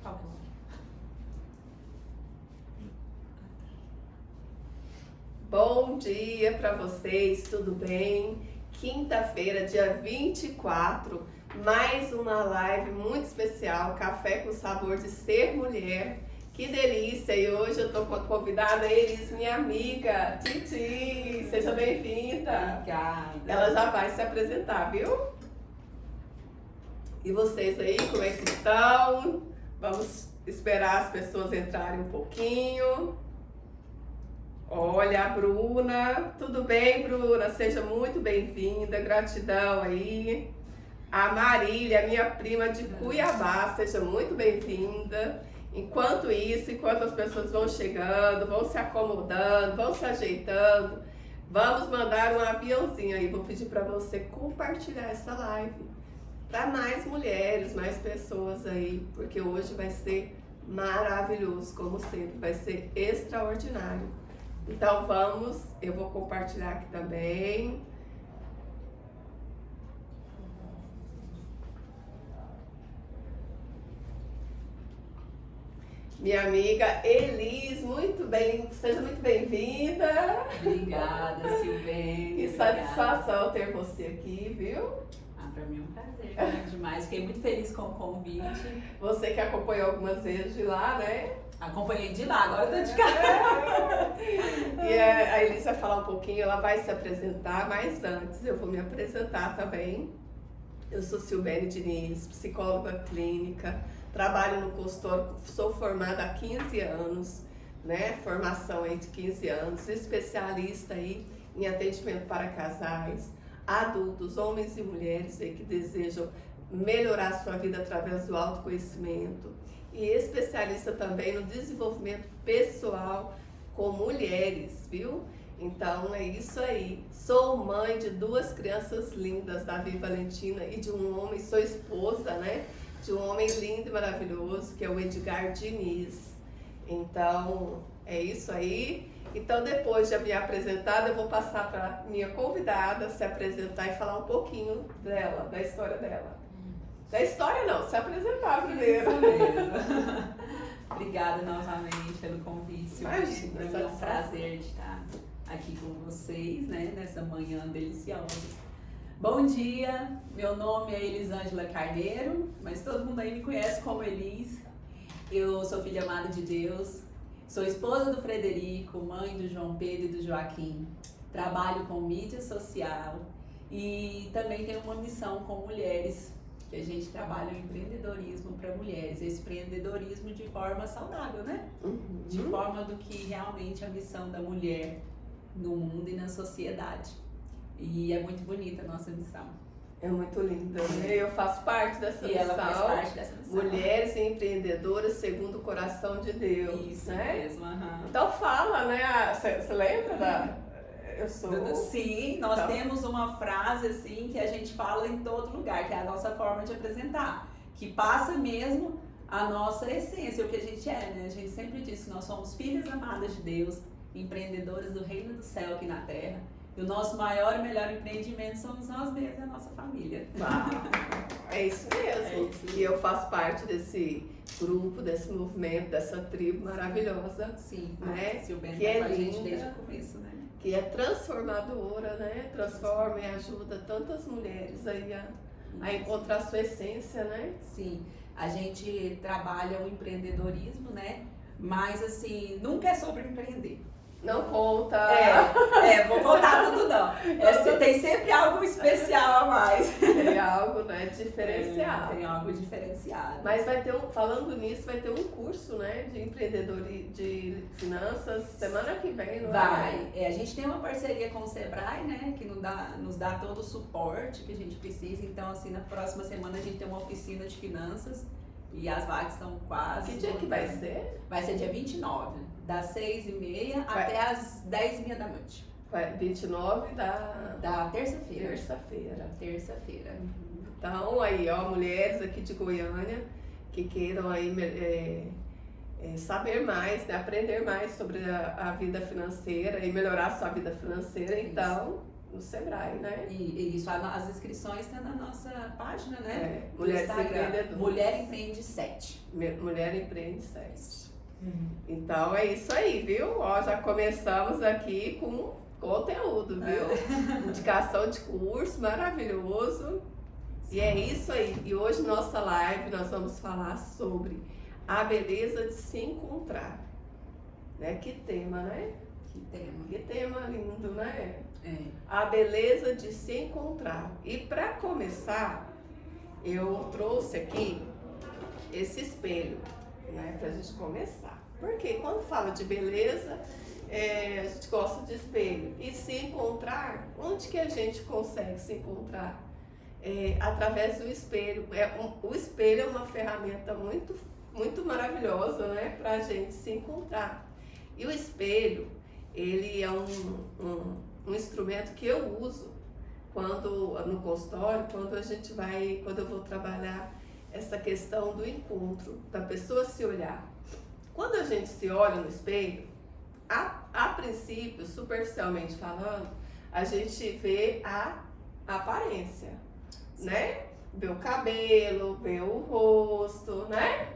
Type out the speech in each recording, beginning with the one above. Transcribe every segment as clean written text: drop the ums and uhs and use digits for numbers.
Qual que é o nome? Bom dia para vocês, tudo bem? Quinta-feira, dia 24, mais uma live muito especial, Café com Sabor de Ser Mulher. Que delícia! E hoje eu tô com a convidada Elis, minha amiga, Titi. Seja bem-vinda. Obrigada. Ela já vai se apresentar, viu? E vocês aí, como é que estão? Vamos esperar as pessoas entrarem um pouquinho. Olha, a Bruna. Tudo bem, Bruna? Seja muito bem-vinda. Gratidão aí. A Marília, minha prima de Cuiabá. Seja muito bem-vinda. Enquanto as pessoas vão chegando, vão se acomodando, vão se ajeitando, vamos mandar um aviãozinho aí. Vou pedir para você compartilhar essa live para mais mulheres, mais pessoas aí, porque hoje vai ser maravilhoso, como sempre, vai ser extraordinário. Então vamos, eu vou compartilhar aqui também. Minha amiga Elis, muito bem, seja muito bem-vinda. Obrigada, Silvene. Que satisfação ter você aqui, viu? Para mim é um prazer, grande demais. Fiquei muito feliz com o convite. Você que acompanhou algumas vezes de lá, né? Acompanhei de lá, agora eu tô de cá. E a Elis vai falar um pouquinho, ela vai se apresentar, mas antes eu vou me apresentar também. Eu sou Silvene Diniz, psicóloga clínica, trabalho no consultório, sou formada há 15 anos, né? Formação aí de 15 anos, especialista aí em atendimento para casais, adultos, homens e mulheres aí que desejam melhorar sua vida através do autoconhecimento e especialista também no desenvolvimento pessoal com mulheres, viu? Então é isso aí. Sou mãe de 2 crianças lindas, Davi e Valentina, e de um homem, sou esposa, né? De um homem lindo e maravilhoso, que é o Edgar Diniz. Então é isso aí. Então depois de me apresentar, eu vou passar para minha convidada se apresentar e falar um pouquinho dela, da história dela. Da história não, se apresentar primeiro. Isso mesmo. Obrigada novamente pelo convite. Imagina, Para mim é um prazer de estar aqui com vocês, né, nessa manhã deliciosa. Bom dia, meu nome é Elisângela Carneiro, mas todo mundo aí me conhece como Elis. Eu sou filha amada de Deus, sou esposa do Frederico, mãe do João Pedro e do Joaquim. Trabalho com mídia social e também tenho uma missão com mulheres, que a gente trabalha o empreendedorismo para mulheres, esse empreendedorismo de forma saudável, né? De forma do que realmente é a missão da mulher no mundo e na sociedade. E é muito bonita a nossa missão. É muito linda, né? Eu faço parte dessa missão. Ela faz parte dessa missão. Mulheres empreendedoras segundo o coração de Deus. Isso né? mesmo. Então fala, né? Você lembra da... Eu sou... Sim, nós então. temos uma frase assim que a gente fala em todo lugar, que é a nossa forma de apresentar, que passa mesmo a nossa essência, o que a gente é, né? A gente sempre diz que nós somos filhas amadas de Deus, empreendedoras do reino do céu aqui na terra. E o nosso maior e melhor empreendimento somos nós mesmos e a nossa família. Uau. É isso mesmo. E eu faço parte desse grupo, desse movimento, dessa tribo maravilhosa. Sim, né? Silvene Que é com a gente linda, desde o começo, né? que é transformadora, né? Transforma e ajuda tantas mulheres aí a encontrar a sua essência, né? Sim, a gente trabalha o empreendedorismo, né? Mas assim, nunca é sobre empreender. Não conta. Vou contar tudo não. Tem sempre algo especial a mais. Tem algo, né, diferenciado. Tem algo diferenciado. Mas vai ter falando nisso, vai ter um curso, né, de empreendedorismo, de finanças, semana que vem, não é? Vai. A gente tem uma parceria com o Sebrae, né, que nos dá todo o suporte que a gente precisa. Então, assim, na próxima semana a gente tem uma oficina de finanças e as vagas estão quase... Que dia que vai ser? Vai ser dia 29, das 6h30 até as 10h30 da noite. 29 da terça-feira. Terça-feira. Então, aí, ó, mulheres aqui de Goiânia que queiram aí saber mais, né, aprender mais sobre a vida financeira e melhorar a sua vida financeira, então, no Sebrae, né? E isso, as inscrições estão na nossa página, né? É, Mulheres Empreendedoras. Mulher Empreende 7. Mulher Empreende 7. Então é isso aí, viu? Ó, já começamos aqui com conteúdo, viu? Indicação de curso maravilhoso. E é isso aí. E hoje nossa live nós vamos falar sobre a beleza de se encontrar. Né? Que tema, né? Que tema lindo, né? É. A beleza de se encontrar. E para começar, eu trouxe aqui esse espelho, né? Pra gente começar. Porque quando fala de beleza, a gente gosta de espelho. E se encontrar, onde que a gente consegue se encontrar? Através do espelho. O espelho é uma ferramenta muito, muito maravilhosa, né? Pra gente se encontrar. E o espelho, ele é um instrumento que eu uso no consultório, quando eu vou trabalhar essa questão do encontro, da pessoa se olhar. Quando a gente se olha no espelho, a princípio, superficialmente falando, a gente vê a aparência, né? Vê o cabelo, vê o rosto, né?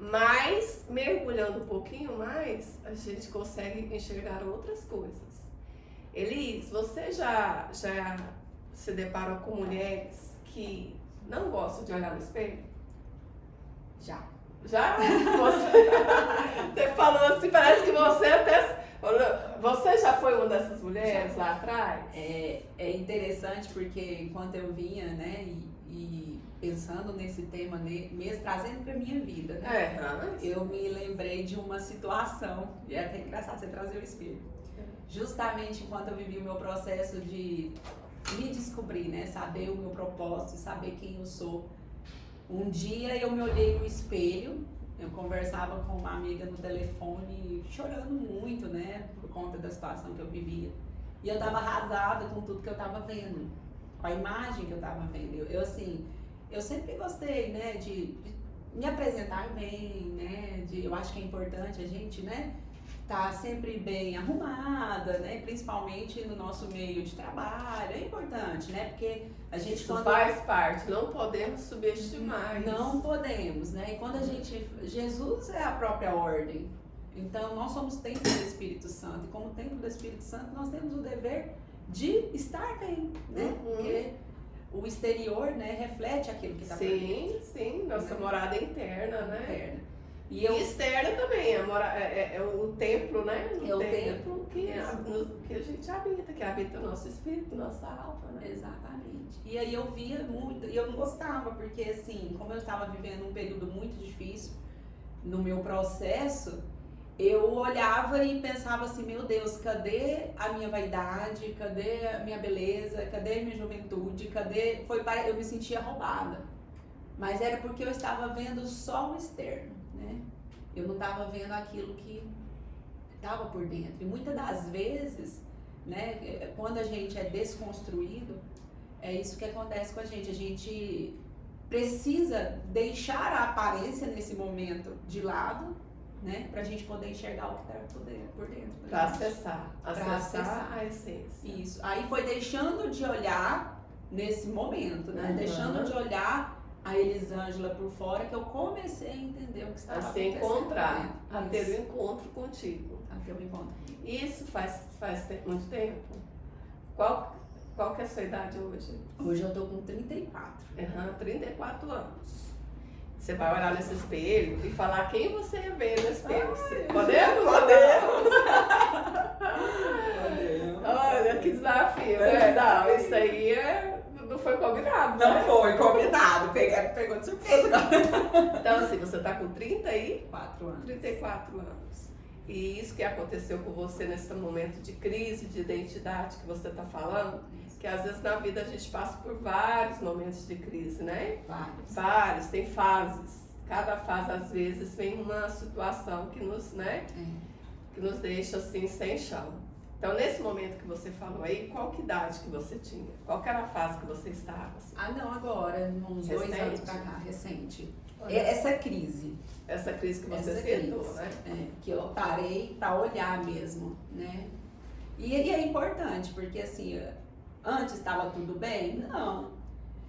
Mas, mergulhando um pouquinho mais, a gente consegue enxergar outras coisas. Elis, você já se deparou com mulheres que não gostam de olhar no espelho? Já? Você falou assim, parece que você até... Você já foi uma dessas mulheres lá atrás? É interessante porque enquanto eu vinha, né, e pensando nesse tema, mesmo trazendo para minha vida, né, eu me lembrei de uma situação, e é até engraçado você trazer o espelho. Justamente enquanto eu vivi o meu processo de me descobrir, né, saber o meu propósito, saber quem eu sou. Um dia eu me olhei no espelho, eu conversava com uma amiga no telefone, chorando muito, né, por conta da situação que eu vivia. E eu tava arrasada com tudo que eu tava vendo, com a imagem que eu tava vendo. Eu sempre gostei, né, de me apresentar bem, né, eu acho que é importante a gente, né, tá sempre bem arrumada, né? Principalmente no nosso meio de trabalho, é importante, né? Porque a gente isso faz parte, não podemos subestimar isso. Não podemos, né? E quando Jesus é a própria ordem, então nós somos templo do Espírito Santo, e como templo do Espírito Santo nós temos o dever de estar bem, né? Porque o exterior, né, reflete aquilo que está por dentro. Sim, nossa morada interna, né? Interna. E externa também, é o templo, né? O templo que a gente habita, que habita o nosso espírito, nossa alma, né? Exatamente. E aí eu via muito, e eu não gostava, porque assim, como eu estava vivendo um período muito difícil no meu processo, eu olhava e pensava assim, meu Deus, cadê a minha vaidade, cadê a minha beleza, cadê a minha juventude, eu me sentia roubada. Mas era porque eu estava vendo só o externo, né? Eu não estava vendo aquilo que estava por dentro. E muitas das vezes, né, quando a gente é desconstruído, é isso que acontece com a gente. A gente precisa deixar a aparência nesse momento de lado, né, pra gente poder enxergar o que está por dentro. Pra acessar a essência. Isso. Aí foi deixando de olhar nesse momento, né? Deixando de olhar a Elisângela por fora, que eu comecei a entender o que estava acontecendo. A se encontrar, a ter um encontro contigo. A ter um encontro. Isso faz muito tempo? Qual que é a sua idade hoje? Hoje eu tô com 34. 34 anos. Você vai olhar nesse espelho e falar quem você vê no espelho. Podemos? Olha, que desafio, né? Não, isso aí não foi combinado. Não foi combinado. Pegou de surpresa. Então, assim, você tá com 34 anos. 34 anos. E isso que aconteceu com você nesse momento de crise, de identidade que você tá falando, que às vezes na vida a gente passa por vários momentos de crise, né? Vários, tem fases. Cada fase, às vezes, vem uma situação que nos, né? Que nos deixa assim, sem chão. Então, nesse momento que você falou aí, qual que idade que você tinha? Qual que era a fase que você estava? Assim? Não, agora, uns 2 anos pra cá, recente. Essa crise que você sentou, né? Que eu parei pra olhar mesmo, né? E é importante, porque assim, Antes estava tudo bem? Não.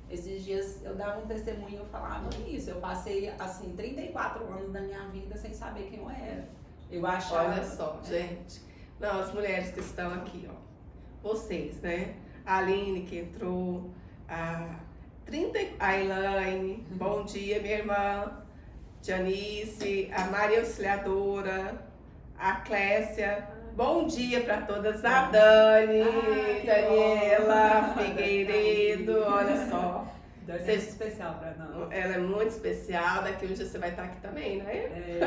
Esses dias eu dava um testemunho e eu falava isso. Eu passei, assim, 34 anos da minha vida sem saber quem eu era. Eu achava... Olha só, gente. Não, as mulheres que estão aqui, ó. Vocês, né? A Aline que entrou, a Elaine, bom dia, minha irmã. Janice, a Maria Auxiliadora, a Clécia, bom dia para todas, a Dani, Daniela Figueiredo, olha só. Dani é especial para nós. Ela é muito especial, daqui um dia você vai estar aqui também, né? É.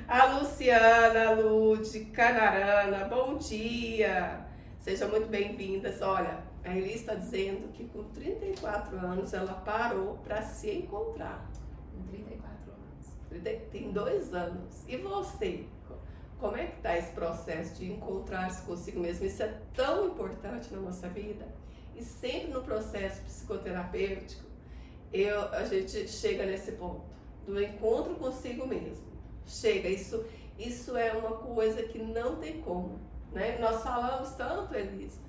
A Luciana, a Lude, Canarana, bom dia, sejam muito bem-vindas. Olha, a Elis está dizendo que com 34 anos ela parou para se encontrar. 34 anos. Tem 2 anos. E você? Como é que está esse processo de encontrar-se consigo mesmo? Isso é tão importante na nossa vida. E sempre no processo psicoterapêutico, a gente chega nesse ponto do encontro consigo mesmo. Chega, isso é uma coisa que não tem como, né? Nós falamos tanto, Elis,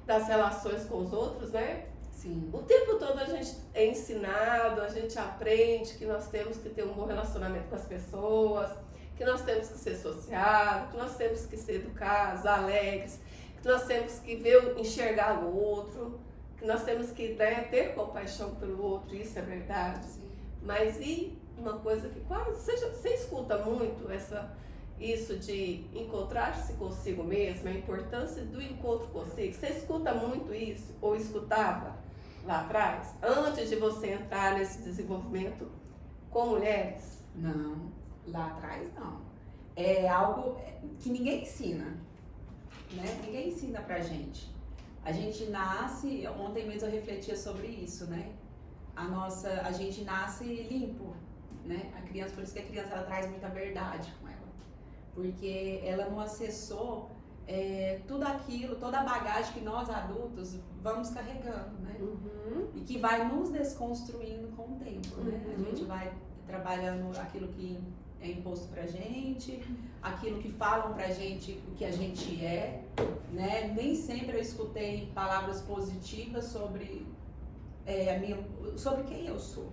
das relações com os outros, né? Sim. O tempo todo a gente é ensinado, a gente aprende que nós temos que ter um bom relacionamento com as pessoas, que nós temos que ser sociáveis, que nós temos que ser educados, alegres, que nós temos que enxergar o outro, que nós temos que, né, ter compaixão pelo outro, isso é verdade. Sim. Mas e uma coisa que quase, você escuta muito isso de encontrar-se consigo mesmo, a importância do encontro consigo, você escuta muito isso, ou escutava lá atrás, antes de você entrar nesse desenvolvimento com mulheres? Não, lá atrás não. É algo que ninguém ensina, né? Ninguém ensina pra gente. A gente nasce, ontem mesmo eu refletia sobre isso, né? A gente nasce limpo, né? A criança, por isso que a criança ela traz muita verdade com ela. Porque ela não acessou tudo aquilo, toda a bagagem que nós adultos vamos carregando, né? Uhum. E que vai nos desconstruindo com o tempo, né? Uhum. A gente vai trabalhando aquilo que é imposto pra gente, aquilo que falam pra gente o que a gente é, né? Nem sempre eu escutei palavras positivas sobre quem eu sou.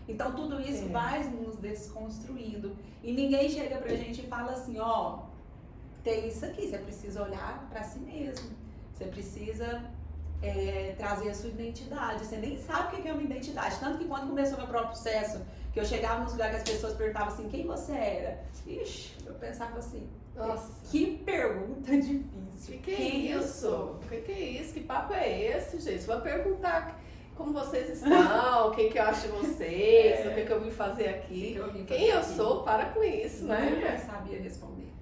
Então tudo isso vai nos desconstruindo. E ninguém chega pra gente e fala assim, ó, tem isso aqui, você precisa olhar pra si mesmo. Você precisa trazer a sua identidade. Você nem sabe o que é uma identidade. Tanto que quando começou o meu próprio processo, que eu chegava nos lugares que as pessoas perguntavam assim, quem você era? Ixi, eu pensava assim, nossa, que pergunta difícil. Quem eu sou? O que é isso? Que papo é esse, gente? Vou perguntar como vocês estão, o que eu acho de vocês, o que eu vim fazer aqui. Quem eu sou? Para com isso, né? Eu sabia responder.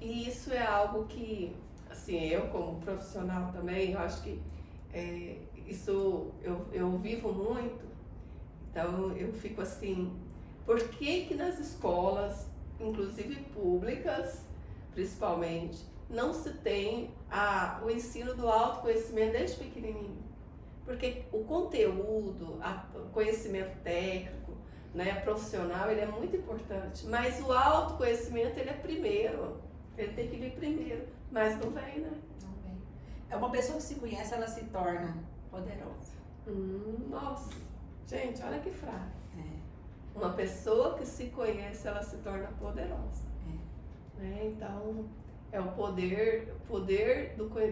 E isso é algo que, assim, eu como profissional também, eu acho que isso eu vivo muito. Então eu fico assim, por que nas escolas, inclusive públicas, principalmente, não se tem o ensino do autoconhecimento desde pequenininho? Porque o conteúdo, o conhecimento técnico, né, profissional, ele é muito importante, mas o autoconhecimento ele é primeiro, ele tem que vir primeiro, mas não vem, né? Não vem. É uma pessoa que se conhece, ela se torna poderosa. Nossa, gente, olha que frase. Uma pessoa que se conhece, ela se torna poderosa. Né? Então, é o poder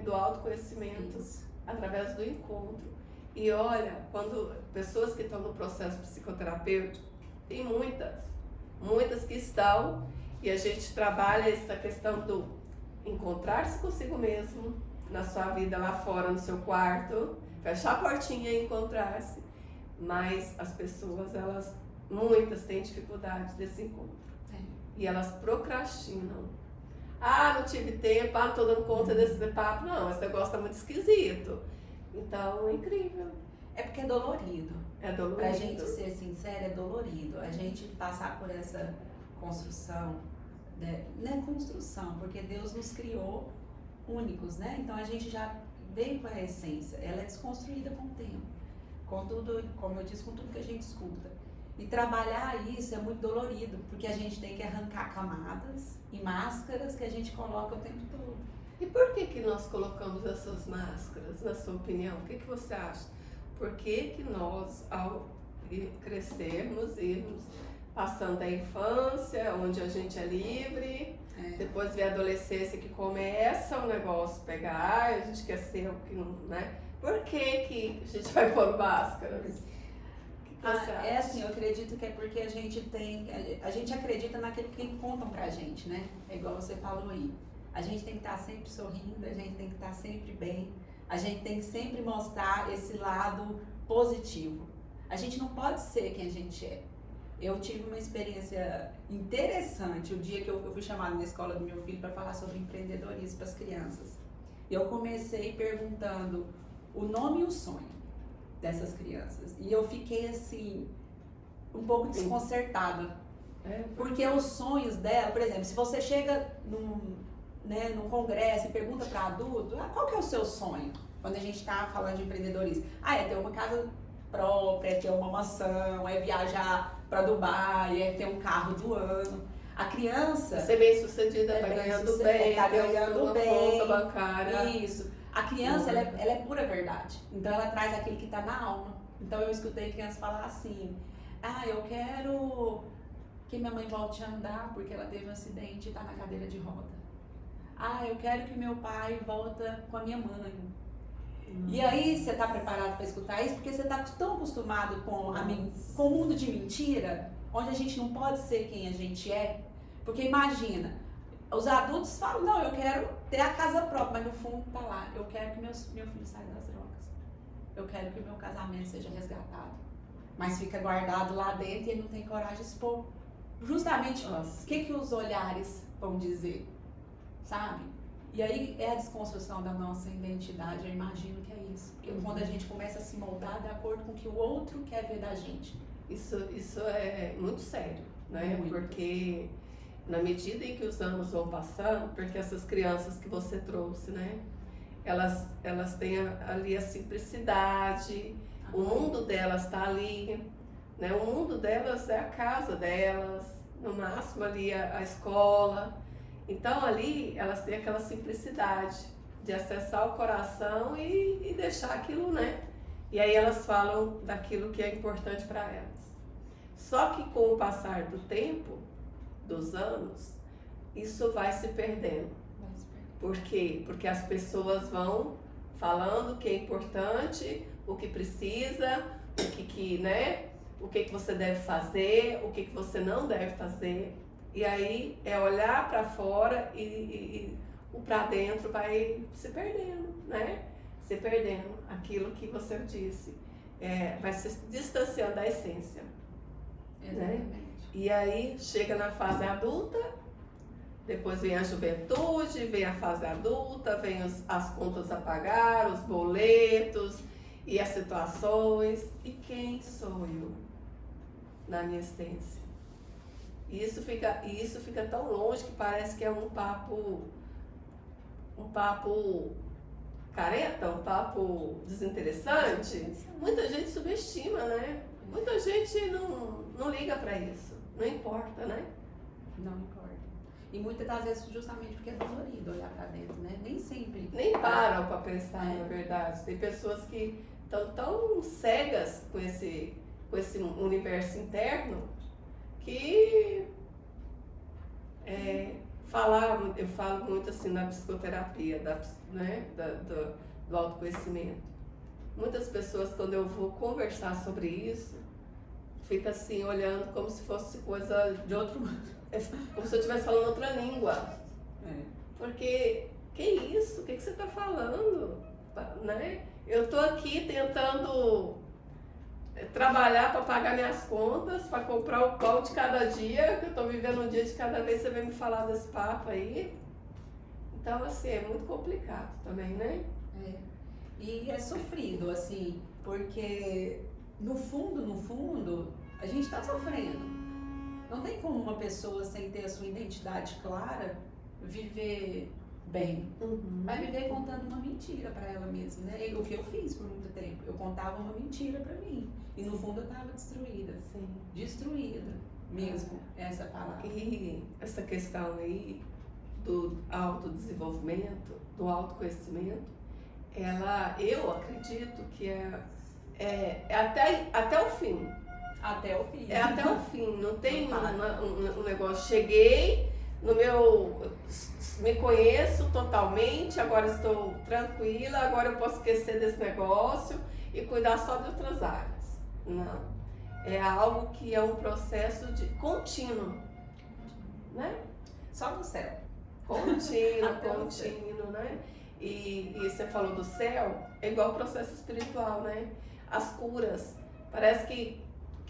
do autoconhecimento. Isso. Através do encontro. E olha, quando pessoas que estão no processo psicoterapêutico, tem muitas que estão, e a gente trabalha essa questão do encontrar-se consigo mesmo, na sua vida lá fora, no seu quarto, fechar a portinha e encontrar-se. Mas as pessoas, muitas têm dificuldade desse encontro. E elas procrastinam. Não tive tempo, não tô dando conta desse papo. Não, esse negócio tá muito esquisito. Então, é incrível. É porque é dolorido. É dolorido. Pra gente ser sincero, é dolorido. A gente passar por essa construção, né? Não é construção, porque Deus nos criou únicos, né? Então a gente já veio com a essência. Ela é desconstruída com o tempo. Com tudo, como eu disse, com tudo que a gente escuta. E trabalhar isso é muito dolorido, porque a gente tem que arrancar camadas e máscaras que a gente coloca o tempo todo. E por que nós colocamos essas máscaras, na sua opinião? O que você acha? Por que nós, ao crescermos, irmos passando a infância, onde a gente é livre, depois vem a adolescência que começa o negócio pegar, a gente quer ser o que não, né? Por que a gente vai pôr máscaras? É assim, eu acredito que é porque a gente acredita naquilo que contam pra gente, né? É igual você falou aí. A gente tem que estar sempre sorrindo, a gente tem que estar sempre bem, a gente tem que sempre mostrar esse lado positivo. A gente não pode ser quem a gente é. Eu tive uma experiência interessante o dia que eu fui chamada na escola do meu filho para falar sobre empreendedorismo para as crianças. Eu comecei perguntando o nome e o sonho dessas crianças. E eu fiquei assim, um pouco desconcertada. Porque os sonhos dela, por exemplo, se você chega num congresso e pergunta para adulto, qual que é o seu sonho? Quando a gente está falando de empreendedorismo. É ter uma casa própria, é ter uma mansão, é viajar para Dubai, é ter um carro do ano. A criança... Ser bem sucedida, tá ganhando bem, tá ganhando bem, conta bancária. Isso. A criança, ela é pura verdade. Então, ela traz aquilo que está na alma. Então, eu escutei crianças falar assim, eu quero que minha mãe volte a andar porque ela teve um acidente e está na cadeira de roda. Eu quero que meu pai volta com a minha mãe. E aí, você está preparado para escutar isso? Porque você está tão acostumado com o mundo de mentira, onde a gente não pode ser quem a gente é. Porque imagina, os adultos falam, não, eu quero ter a casa própria, mas no fundo tá lá, eu quero que meu filho saia das drogas. Eu quero que o meu casamento seja resgatado. Mas fica guardado lá dentro e ele não tem coragem de expor. Justamente, o que os olhares vão dizer? Sabe? E aí é a desconstrução da nossa identidade, eu imagino que é isso. Porque quando a gente começa a se moldar de acordo com o que o outro quer ver da gente. Isso é muito sério, né? Muito. Porque na medida em que os anos vão passando, porque essas crianças que você trouxe, né? Elas têm ali a simplicidade, o mundo delas está ali, né? O mundo delas é a casa delas, no máximo ali a escola. Então ali elas têm aquela simplicidade de acessar o coração e deixar aquilo, né? E aí elas falam daquilo que é importante para elas. Só que com o passar do tempo, dos anos, isso vai se perdendo. Por quê? Porque as pessoas vão falando o que é importante, o que precisa, o que você deve fazer, o que você não deve fazer. E aí é olhar para fora e o para dentro vai se perdendo, né? Se perdendo. Aquilo que você disse, vai se distanciando da essência. Exatamente. Né? E aí chega na fase adulta, depois vem a juventude, vem a fase adulta, vem as contas a pagar, os boletos e as situações. E quem sou eu na minha essência? E isso fica tão longe que parece que é um papo careta, um papo desinteressante. Muita gente subestima, né? Muita gente não liga para isso. Não importa, né? Não importa. E muitas das vezes justamente porque é dolorido olhar pra dentro, né? Nem sempre. Nem param para pensar, na verdade. Tem pessoas que estão tão cegas com esse universo interno que eu falo muito assim na psicoterapia, do autoconhecimento. Muitas pessoas, quando eu vou conversar sobre isso, fica assim, olhando como se fosse coisa de outro mundo. Como se eu estivesse falando outra língua. Porque, que isso? O que você está falando? Né? Eu estou aqui tentando trabalhar para pagar minhas contas, para comprar o pão de cada dia, que eu estou vivendo um dia de cada vez, você vem me falar desse papo aí. Então, assim, é muito complicado também, né? E é sofrido, assim, porque no fundo, a gente está sofrendo. Não tem como uma pessoa sem ter a sua identidade clara viver bem. Vai viver contando uma mentira para ela mesma, né? O que eu fiz por muito tempo. Eu contava uma mentira para mim. E no fundo eu estava destruída. Destruída mesmo, essa palavra. E essa questão aí do autodesenvolvimento, do autoconhecimento, eu acredito que é até o fim. Até o fim. É até o fim, não tem Não um negócio, cheguei me conheço totalmente, agora estou tranquila, agora eu posso esquecer desse negócio e cuidar só de outras áreas. Não. É algo que é um processo contínuo, né? Só no céu. Contínuo, né? E você falou do céu, é igual o processo espiritual, né? As curas, parece que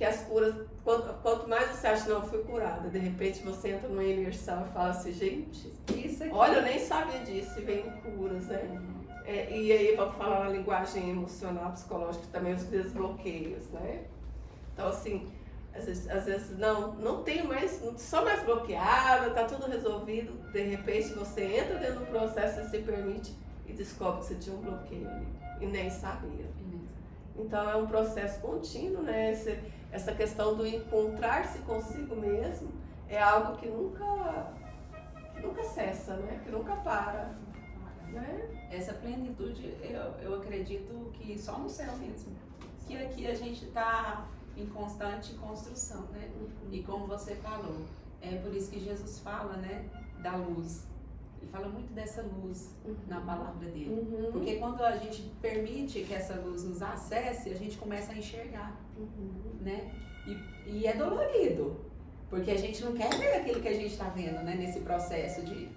as curas, quanto mais você acha, não, eu fui curada, de repente você entra numa imersão e fala assim, gente, Isso aqui. olha, eu nem sabia disso, e vem curas, né? E aí vamos falar na linguagem emocional, psicológica, também os desbloqueios, né? Então, assim, às vezes não tenho mais, só mais bloqueada, tá tudo resolvido, de repente você entra dentro do processo e se permite e descobre que você tinha um bloqueio ali, e nem sabia. Então é um processo contínuo, né? Essa questão do encontrar-se consigo mesmo é algo que nunca cessa, né? Que nunca para, né? Essa plenitude, eu acredito que só no céu mesmo. Que aqui a gente está em constante construção, né? E como você falou, é por isso que Jesus fala, né? Da luz. Ele fala muito dessa luz na palavra dele. Porque quando a gente permite que essa luz nos acesse, a gente começa a enxergar, né? E é dolorido, porque a gente não quer ver aquilo que a gente está vendo, né? Nesse processo de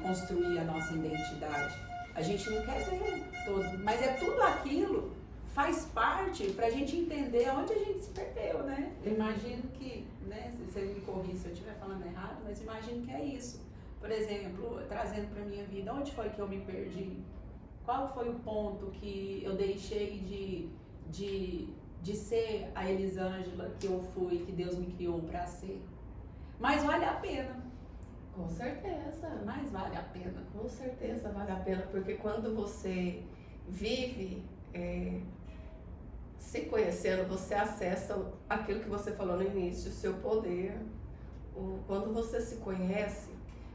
construir a nossa identidade. A gente não quer ver todo, mas é tudo aquilo faz parte para a gente entender onde a gente se perdeu, né? Eu imagino que, né? Se você me corrija se eu estiver falando errado, mas imagino que é isso. Por exemplo, trazendo para minha vida, onde foi que eu me perdi? Qual foi o ponto que eu deixei de ser a Elisângela que eu fui, que Deus me criou para ser? Mas vale a pena. Com certeza. Mas vale a pena. Com certeza vale a pena, porque quando você vive se conhecendo, você acessa aquilo que você falou no início, o seu poder. Quando você se conhece,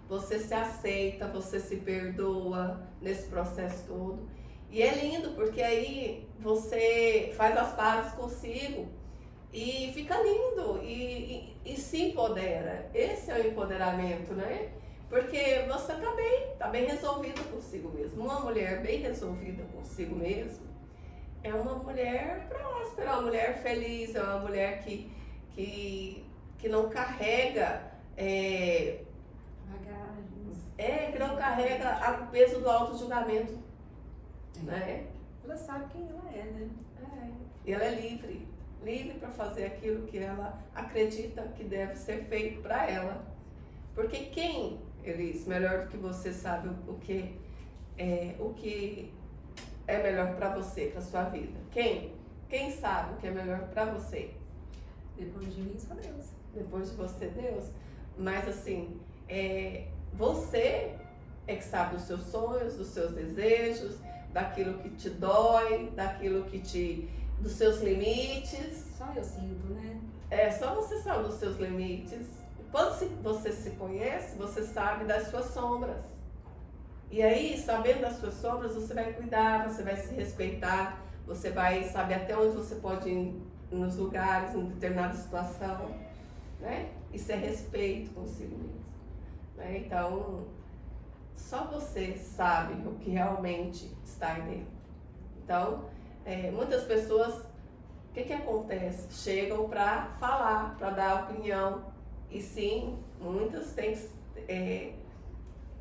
você se aceita, você se perdoa nesse processo todo. E é lindo, porque aí você faz as pazes consigo e fica lindo e se empodera. Esse é o empoderamento, né? Porque você tá bem resolvido consigo mesmo. Uma mulher bem resolvida consigo mesmo é uma mulher próspera, uma mulher feliz, é uma mulher que não carrega... que não carrega o peso do auto-julgamento, né? Ela sabe quem ela é, né? E ela é livre para fazer aquilo que ela acredita que deve ser feito para ela. Porque quem, Elis, melhor do que você sabe o que é melhor para você, para sua vida? Quem sabe o que é melhor para você? Depois de mim, só Deus. Depois de você, Deus. Mas assim, você é que sabe dos seus sonhos, dos seus desejos, daquilo que te dói, dos seus limites. Só eu sinto, né? Só você sabe dos seus limites. Quando você se conhece, você sabe das suas sombras. E aí, sabendo das suas sombras, você vai cuidar, você vai se respeitar, você vai saber até onde você pode ir nos lugares, em determinada situação, né? Isso é respeito consigo mesmo. Né? Então, só você sabe o que realmente está aí dentro. Então, muitas pessoas, o que acontece? Chegam para falar, para dar opinião. E sim, muitas têm...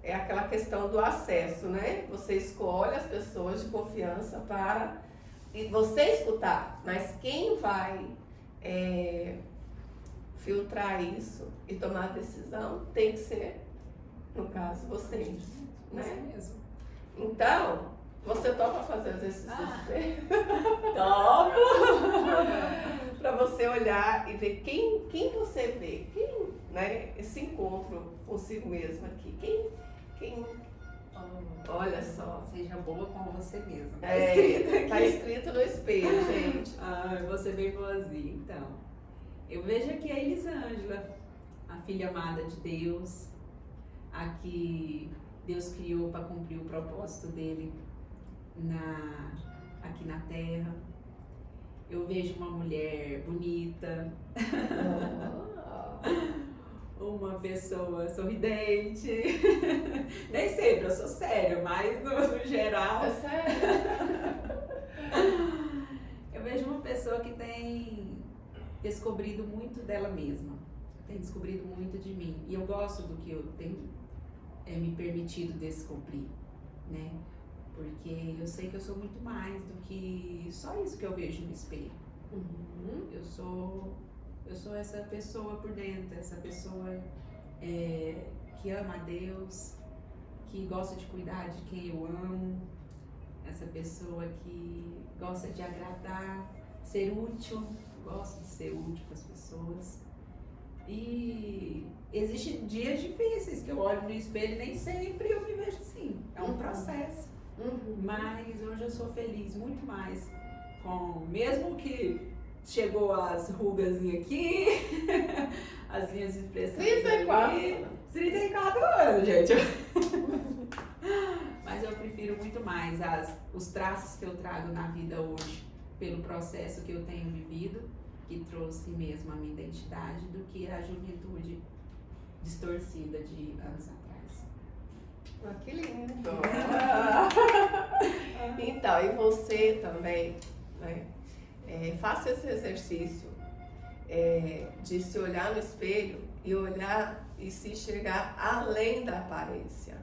É aquela questão do acesso, né? Você escolhe as pessoas de confiança para você escutar. Mas quem vai filtrar isso e tomar a decisão tem que ser, no caso, você. Né? Isso mesmo. Então, você topa fazer exercícios? Topo! Para você olhar e ver quem você vê, né? Esse encontro consigo mesmo aqui. Olha só. Seja boa com você mesma. Tá escrito no espelho, gente. Você bem boazinha, então. Eu vejo aqui a Elisângela, a filha amada de Deus, a que Deus criou para cumprir o propósito dele aqui na Terra. Eu vejo uma mulher bonita, uma pessoa sorridente. Nem sempre, eu sou séria, mas no geral. É sério? Eu vejo uma pessoa que tem descobrido muito dela mesma, tem descobrido muito de mim. E eu gosto do que eu tenho me permitido descobrir, né? Porque eu sei que eu sou muito mais do que só isso que eu vejo no espelho. Uhum. Eu sou essa pessoa por dentro, essa pessoa que ama a Deus, que gosta de cuidar de quem eu amo, essa pessoa que gosta de agradar, ser útil, gosto de ser útil para as pessoas. E existem dias difíceis que eu olho no espelho e nem sempre eu me vejo assim, é um processo. Mas hoje eu sou feliz muito mais mesmo que chegou as rugazinhas aqui, as minhas expressões 34 anos, gente. Mas eu prefiro muito mais os traços que eu trago na vida hoje, pelo processo que eu tenho vivido, que trouxe mesmo a minha identidade, do que a juventude distorcida de anos atrás. Ah, que lindo! Então, e você também, né? Faça esse exercício de se olhar no espelho e olhar e se enxergar além da aparência,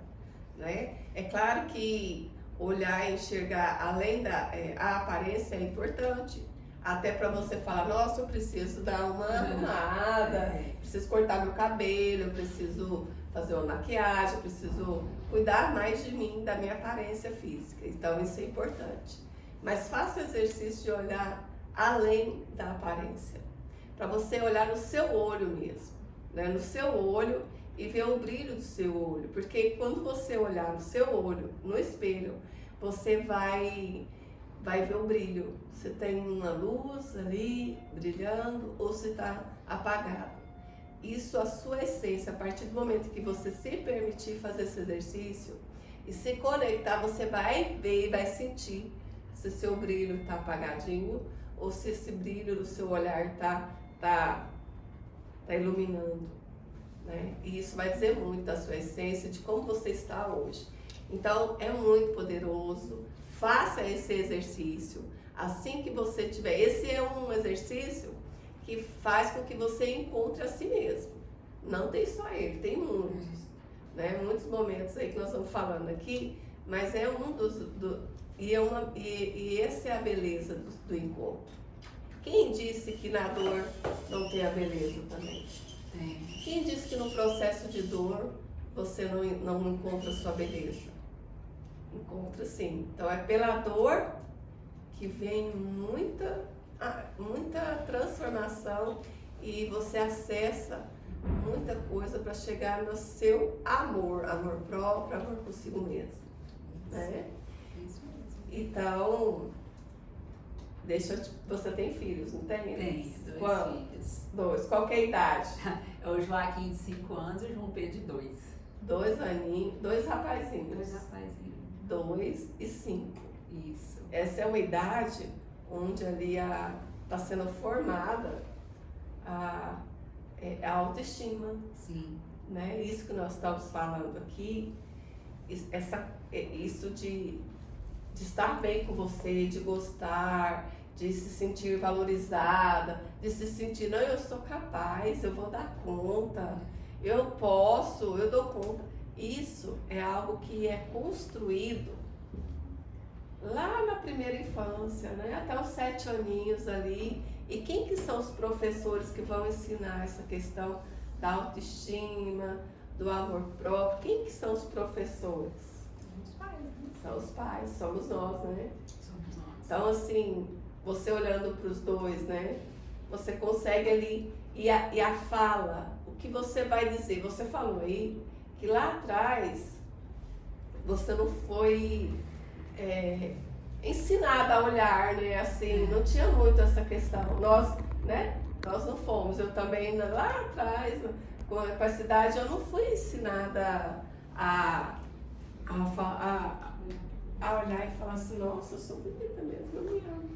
né? É claro que olhar e enxergar além da a aparência é importante, até para você falar, nossa, eu preciso dar uma arrumada, preciso cortar meu cabelo, eu preciso fazer uma maquiagem, eu preciso cuidar mais de mim, da minha aparência física. Então isso é importante. Mas faça o exercício de olhar além da aparência, para você olhar no seu olho mesmo, né? No seu olho e ver o brilho do seu olho, porque quando você olhar no seu olho, no espelho, você vai ver o brilho, se tem uma luz ali brilhando ou se está apagado. Isso, a sua essência, a partir do momento que você se permitir fazer esse exercício e se conectar, você vai ver e vai sentir se seu brilho está apagadinho ou se esse brilho do seu olhar tá iluminando, né? E isso vai dizer muito da sua essência, de como você está hoje. Então, é muito poderoso. Faça esse exercício. Assim que você tiver, esse é um exercício que faz com que você encontre a si mesmo. Não tem só ele, tem muitos, né? Muitos momentos aí que nós estamos falando aqui, mas é um e essa é a beleza do encontro. Quem disse que na dor não tem a beleza também? Tem. Quem disse que no processo de dor você não encontra a sua beleza? Encontra sim. Então é pela dor que vem muita transformação e você acessa muita coisa para chegar no seu amor próprio, amor consigo mesmo, né? Isso mesmo. Então, você tem filhos, não tem? Tem, 2 Quantos? filhos. 2, qual que é a idade? É o Joaquim de 5 anos e o João Pedro de 2. 2 aninhos, 2 rapazinhos. 2 rapazinhos. 2 e 5. Isso. Essa é uma idade onde ali está sendo formada a autoestima, Sim. né? Isso que nós estamos falando aqui, isso de estar bem com você, de gostar, de se sentir valorizada, de se sentir, não, eu sou capaz, eu vou dar conta, eu posso, eu dou conta. Isso é algo que é construído lá na primeira infância, né? Até os 7 aninhos ali. E quem que são os professores que vão ensinar essa questão da autoestima, do amor próprio? Quem que são os professores? São os pais, né? São os pais, somos nós, né? Somos nós. Então, assim, você olhando para os dois, né? Você consegue ali, e a fala, o que você vai dizer? Você falou aí que lá atrás você não foi ensinada a olhar, né? Assim, não tinha muito essa questão. Nós não fomos. Eu também, lá atrás, a cidade, eu não fui ensinada a olhar e falar assim, nossa, eu sou bonita mesmo, eu me amo.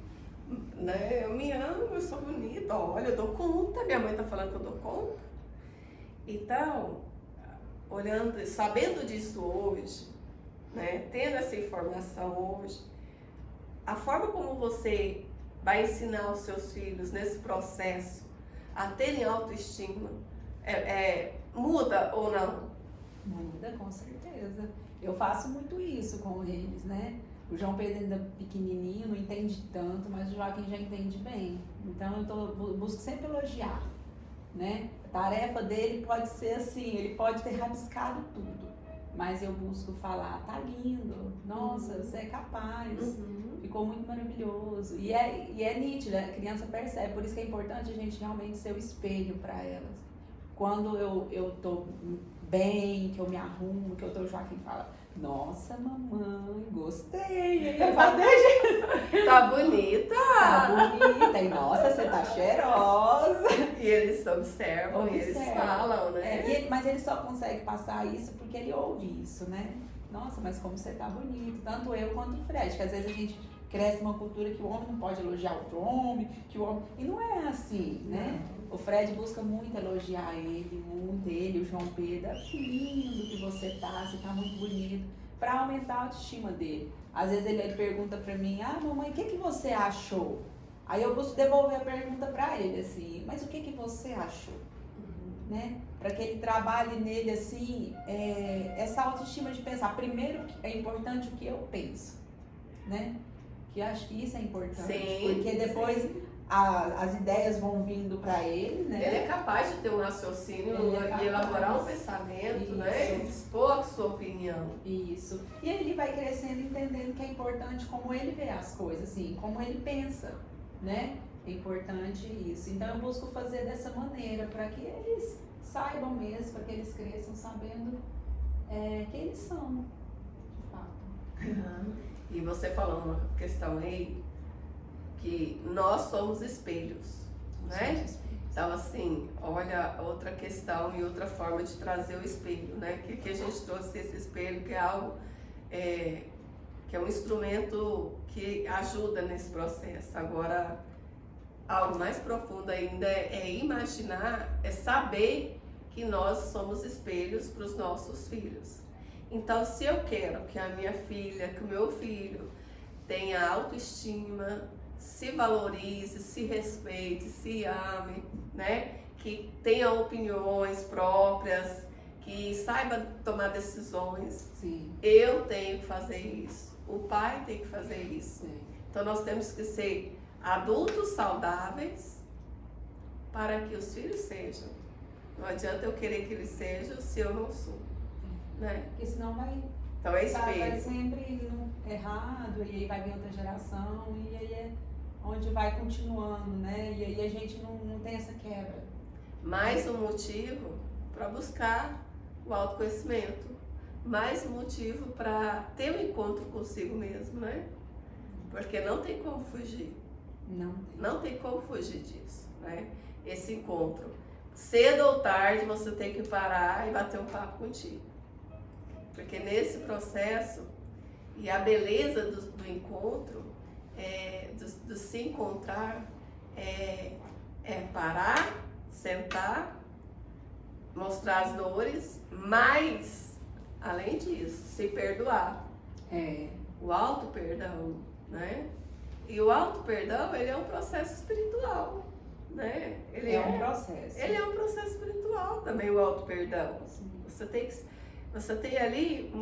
Né? Eu me amo, eu sou bonita, olha, eu dou conta, minha mãe tá falando que eu dou conta. Então, olhando, sabendo disso hoje, né, tendo essa informação hoje, a forma como você vai ensinar os seus filhos nesse processo a terem autoestima, muda ou não? Muda, com certeza. Eu faço muito isso com eles, né? O João Pedro ainda pequenininho, não entende tanto, mas o Joaquim já entende bem. Então eu busco sempre elogiar, né? A tarefa dele pode ser assim, ele pode ter rabiscado tudo, mas eu busco falar, tá lindo, nossa, você é capaz, ficou muito maravilhoso. E é nítido, a criança percebe, por isso que é importante a gente realmente ser o espelho para elas. Quando eu tô bem, que eu me arrumo, que o Joaquim fala, nossa, mamãe, gostei, hein? Tá bonita! Tá bonita, e nossa, você tá cheirosa. E eles observam, e eles falam, né? Mas ele só consegue passar isso porque ele ouve isso, né? Nossa, mas como você tá bonito, tanto eu quanto o Fred, que às vezes a gente cresce numa cultura que o homem não pode elogiar outro homem, que o homem... E não é assim, né? O Fred busca muito elogiar ele, o João Pedro, que lindo que você tá muito bonito, pra aumentar a autoestima dele. Às vezes ele pergunta pra mim, mamãe, o que você achou? Aí eu busco devolver a pergunta pra ele, assim, mas o que você achou? Né? Para que ele trabalhe nele, assim, essa autoestima de pensar, primeiro é importante o que eu penso, né? Que eu acho que isso é importante, porque depois as ideias vão vindo para ele, né? Ele é capaz de ter um raciocínio e elaborar um pensamento, isso, né? Expor a sua opinião. Isso. E aí ele vai crescendo entendendo que é importante como ele vê as coisas, assim, como ele pensa, né? É importante isso. Então eu busco fazer dessa maneira, para que eles saibam mesmo, para que eles cresçam sabendo quem eles são, de fato. E você falou uma questão aí, que nós somos espelhos, né? Então, assim, olha outra questão e outra forma de trazer o espelho, né? Que a gente trouxe esse espelho, que é algo, que é um instrumento que ajuda nesse processo. Agora, algo mais profundo ainda é imaginar, é saber que nós somos espelhos para os nossos filhos. Então, se eu quero que a minha filha, que o meu filho tenha autoestima, se valorize, se respeite, se ame, né? Que tenha opiniões próprias, que saiba tomar decisões. Sim. Eu tenho que fazer isso, o pai tem que fazer isso. Sim. Então nós temos que ser adultos saudáveis para que os filhos sejam. Não adianta eu querer que eles sejam se eu não sou, né? Porque senão vai... Então é espelho. Vai sempre errado, e aí vai vir outra geração, e aí é onde vai continuando, né? E aí a gente não tem essa quebra. Mais um motivo para buscar o autoconhecimento. Mais um motivo para ter um encontro consigo mesmo, né? Porque não tem como fugir. Não tem como fugir disso, né? Esse encontro. Cedo ou tarde você tem que parar e bater um papo contigo. Porque nesse processo, e a beleza do encontro, do se encontrar, é parar, sentar, mostrar as dores, mas, além disso, se perdoar. O auto-perdão, né? E o auto-perdão, ele é um processo espiritual, né? Ele é um processo. Ele é um processo espiritual também, o auto-perdão. Você tem ali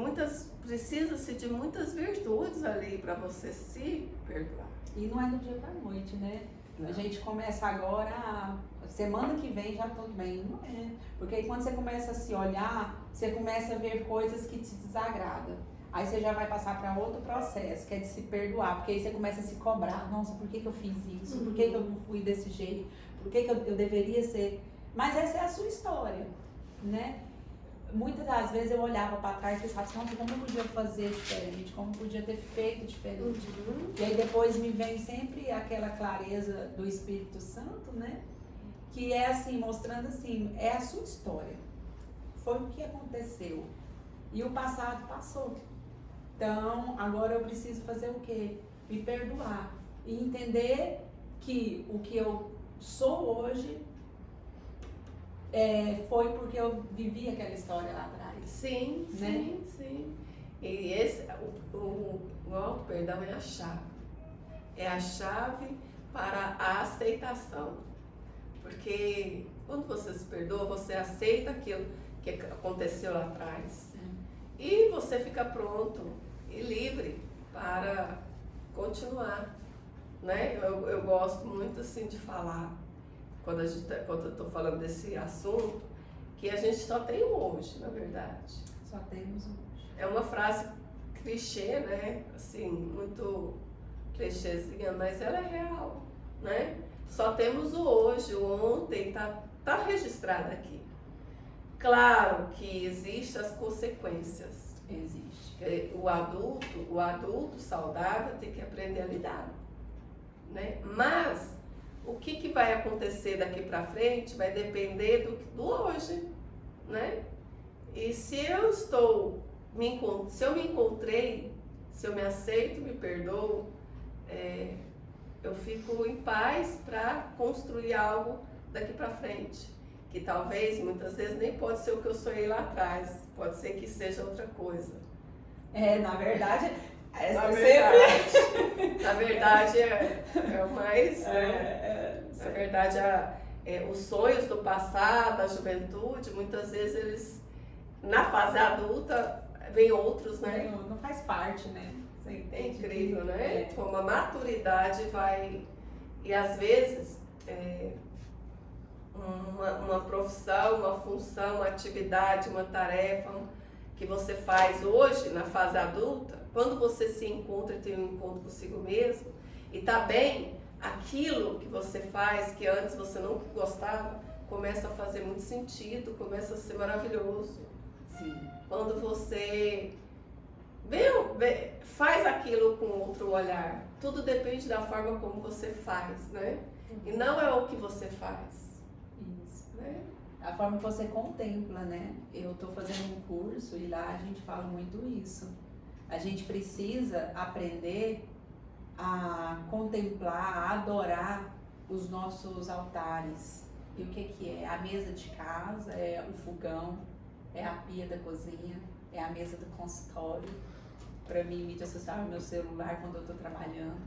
precisa-se de muitas virtudes ali para você se perdoar. E não é do dia para noite, né? Não. A gente começa agora, semana que vem já tudo bem, não é? Porque aí quando você começa a se olhar, você começa a ver coisas que te desagradam. Aí você já vai passar para outro processo, que é de se perdoar, porque aí você começa a se cobrar, nossa, por que eu fiz isso? Por que eu não fui desse jeito? Por que eu deveria ser? Mas essa é a sua história, né? Muitas das vezes eu olhava para trás e pensava assim, nossa, como eu podia fazer diferente? Como eu podia ter feito diferente? E aí depois me vem sempre aquela clareza do Espírito Santo, né? que é assim, mostrando assim, é a sua história. Foi o que aconteceu. E o passado passou. Então, agora eu preciso fazer o quê? Me perdoar. E entender que o que eu sou hoje foi porque eu vivi aquela história lá atrás. Sim, né? sim, sim. E o auto-perdão é a chave. É a chave para a aceitação. Porque quando você se perdoa, você aceita aquilo que aconteceu lá atrás. E você fica pronto e livre para continuar. Né? Eu gosto muito assim de falar, quando eu estou falando desse assunto, que a gente só tem o hoje, na verdade. Só temos hoje. É uma frase clichê, né? Assim, muito clichêzinha, mas ela é real, né? Só temos o hoje, o ontem tá registrado aqui. Claro que existem as consequências. Existe. O adulto saudável tem que aprender a lidar, né? Mas o que vai acontecer daqui para frente vai depender do hoje, né? E se eu me encontrei, se eu me aceito, me perdoo, eu fico em paz para construir algo daqui para frente. Que talvez, muitas vezes, nem pode ser o que eu sonhei lá atrás. Pode ser que seja outra coisa. Na verdade, Na verdade, é o mais... Na verdade, os sonhos do passado, da juventude, muitas vezes eles, na fase adulta, vem outros, né? Não faz parte, né? Você entende? É incrível, né? Como a maturidade vai... E às vezes, uma profissão, uma função, uma atividade, uma tarefa que você faz hoje, na fase adulta, quando você se encontra e tem um encontro consigo mesmo, e tá bem, aquilo que você faz, que antes você não gostava, começa a fazer muito sentido, começa a ser maravilhoso. Sim. Quando você faz aquilo com outro olhar, tudo depende da forma como você faz, né? E não é o que você faz. Isso. Né? A forma que você contempla, né? Eu estou fazendo um curso e lá a gente fala muito isso. A gente precisa aprender a contemplar, a adorar os nossos altares. E o que é? A mesa de casa, é o fogão, é a pia da cozinha, é a mesa do consultório. Para mim, mídia social é o meu celular quando eu estou trabalhando.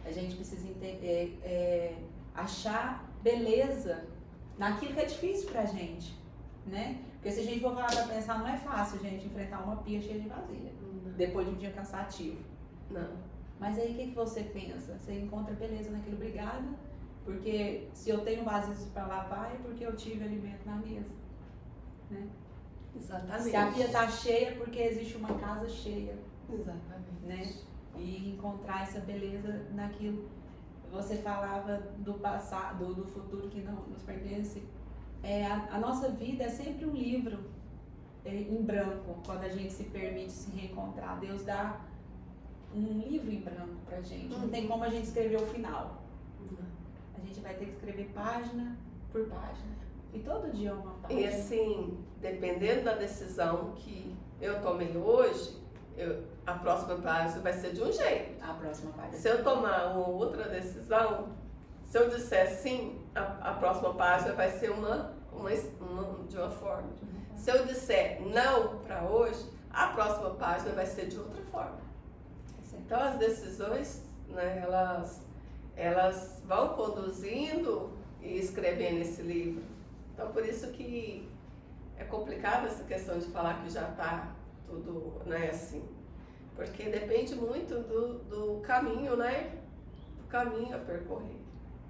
A gente precisa entender, achar beleza naquilo que é difícil pra gente, né? Porque se a gente for parar pra pensar, não é fácil, gente, enfrentar uma pia cheia de vasilha, depois de um dia cansativo. Não. Mas aí o que você pensa? Você encontra beleza naquilo, obrigada, porque se eu tenho vasilhas para lavar é porque eu tive alimento na mesa, né? Exatamente. Se a pia tá cheia é porque existe uma casa cheia. Exatamente. Né? E encontrar essa beleza naquilo. Você falava do passado, do futuro que não nos pertence. A nossa vida é sempre um livro em branco, quando a gente se permite se reencontrar. Deus dá um livro em branco pra gente. Não tem como a gente escrever o final. A gente vai ter que escrever página por página. E todo dia é uma página. E assim, dependendo da decisão que eu tomei hoje, a próxima página vai ser de um jeito. A próxima página. Se eu tomar uma outra decisão, se eu disser sim, a próxima página vai ser de uma forma. Se eu disser não para hoje, a próxima página vai ser de outra forma. Então as decisões, né, elas vão conduzindo e escrevendo esse livro. Então por isso que é complicado essa questão de falar que já está tudo, né, assim. Porque depende muito do caminho, né? Do caminho a percorrer,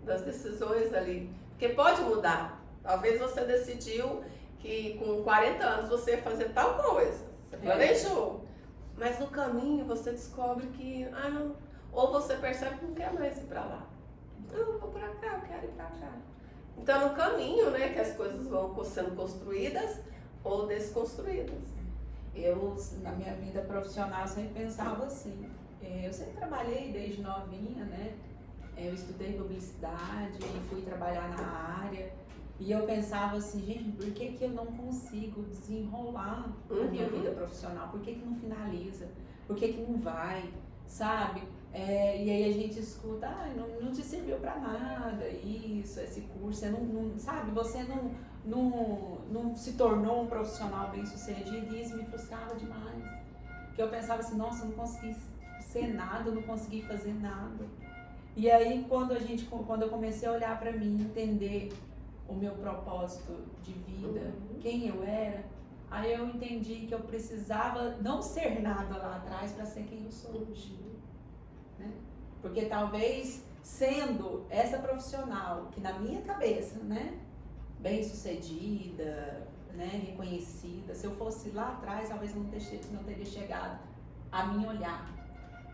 das decisões ali. Porque pode mudar. Talvez você decidiu que com 40 anos você ia fazer tal coisa. Você planejou. Mas no caminho você descobre que, não. Ou você percebe que não quer mais ir para lá. Não, eu vou para cá, eu quero ir para cá. Então no caminho, né, que as coisas vão sendo construídas ou desconstruídas. Eu, na minha vida profissional, sempre pensava assim. Eu sempre trabalhei desde novinha, né? Eu estudei publicidade e fui trabalhar na área. E eu pensava assim, gente, por que que eu não consigo desenrolar a minha vida profissional? Por que que não finaliza? Por que que não vai? Sabe? E aí a gente escuta, não te serviu pra nada, isso, esse curso, você sabe? Você não se tornou um profissional bem sucedido, e isso me frustrava demais. Porque eu pensava assim, nossa, eu não consegui ser nada, eu não consegui fazer nada. E aí quando eu comecei a olhar pra mim, entender o meu propósito de vida, quem eu era, aí eu entendi que eu precisava não ser nada lá atrás para ser quem eu sou hoje. Né? Porque talvez sendo essa profissional que na minha cabeça, né, bem sucedida, né, reconhecida, se eu fosse lá atrás, talvez eu não teria chegado a me olhar.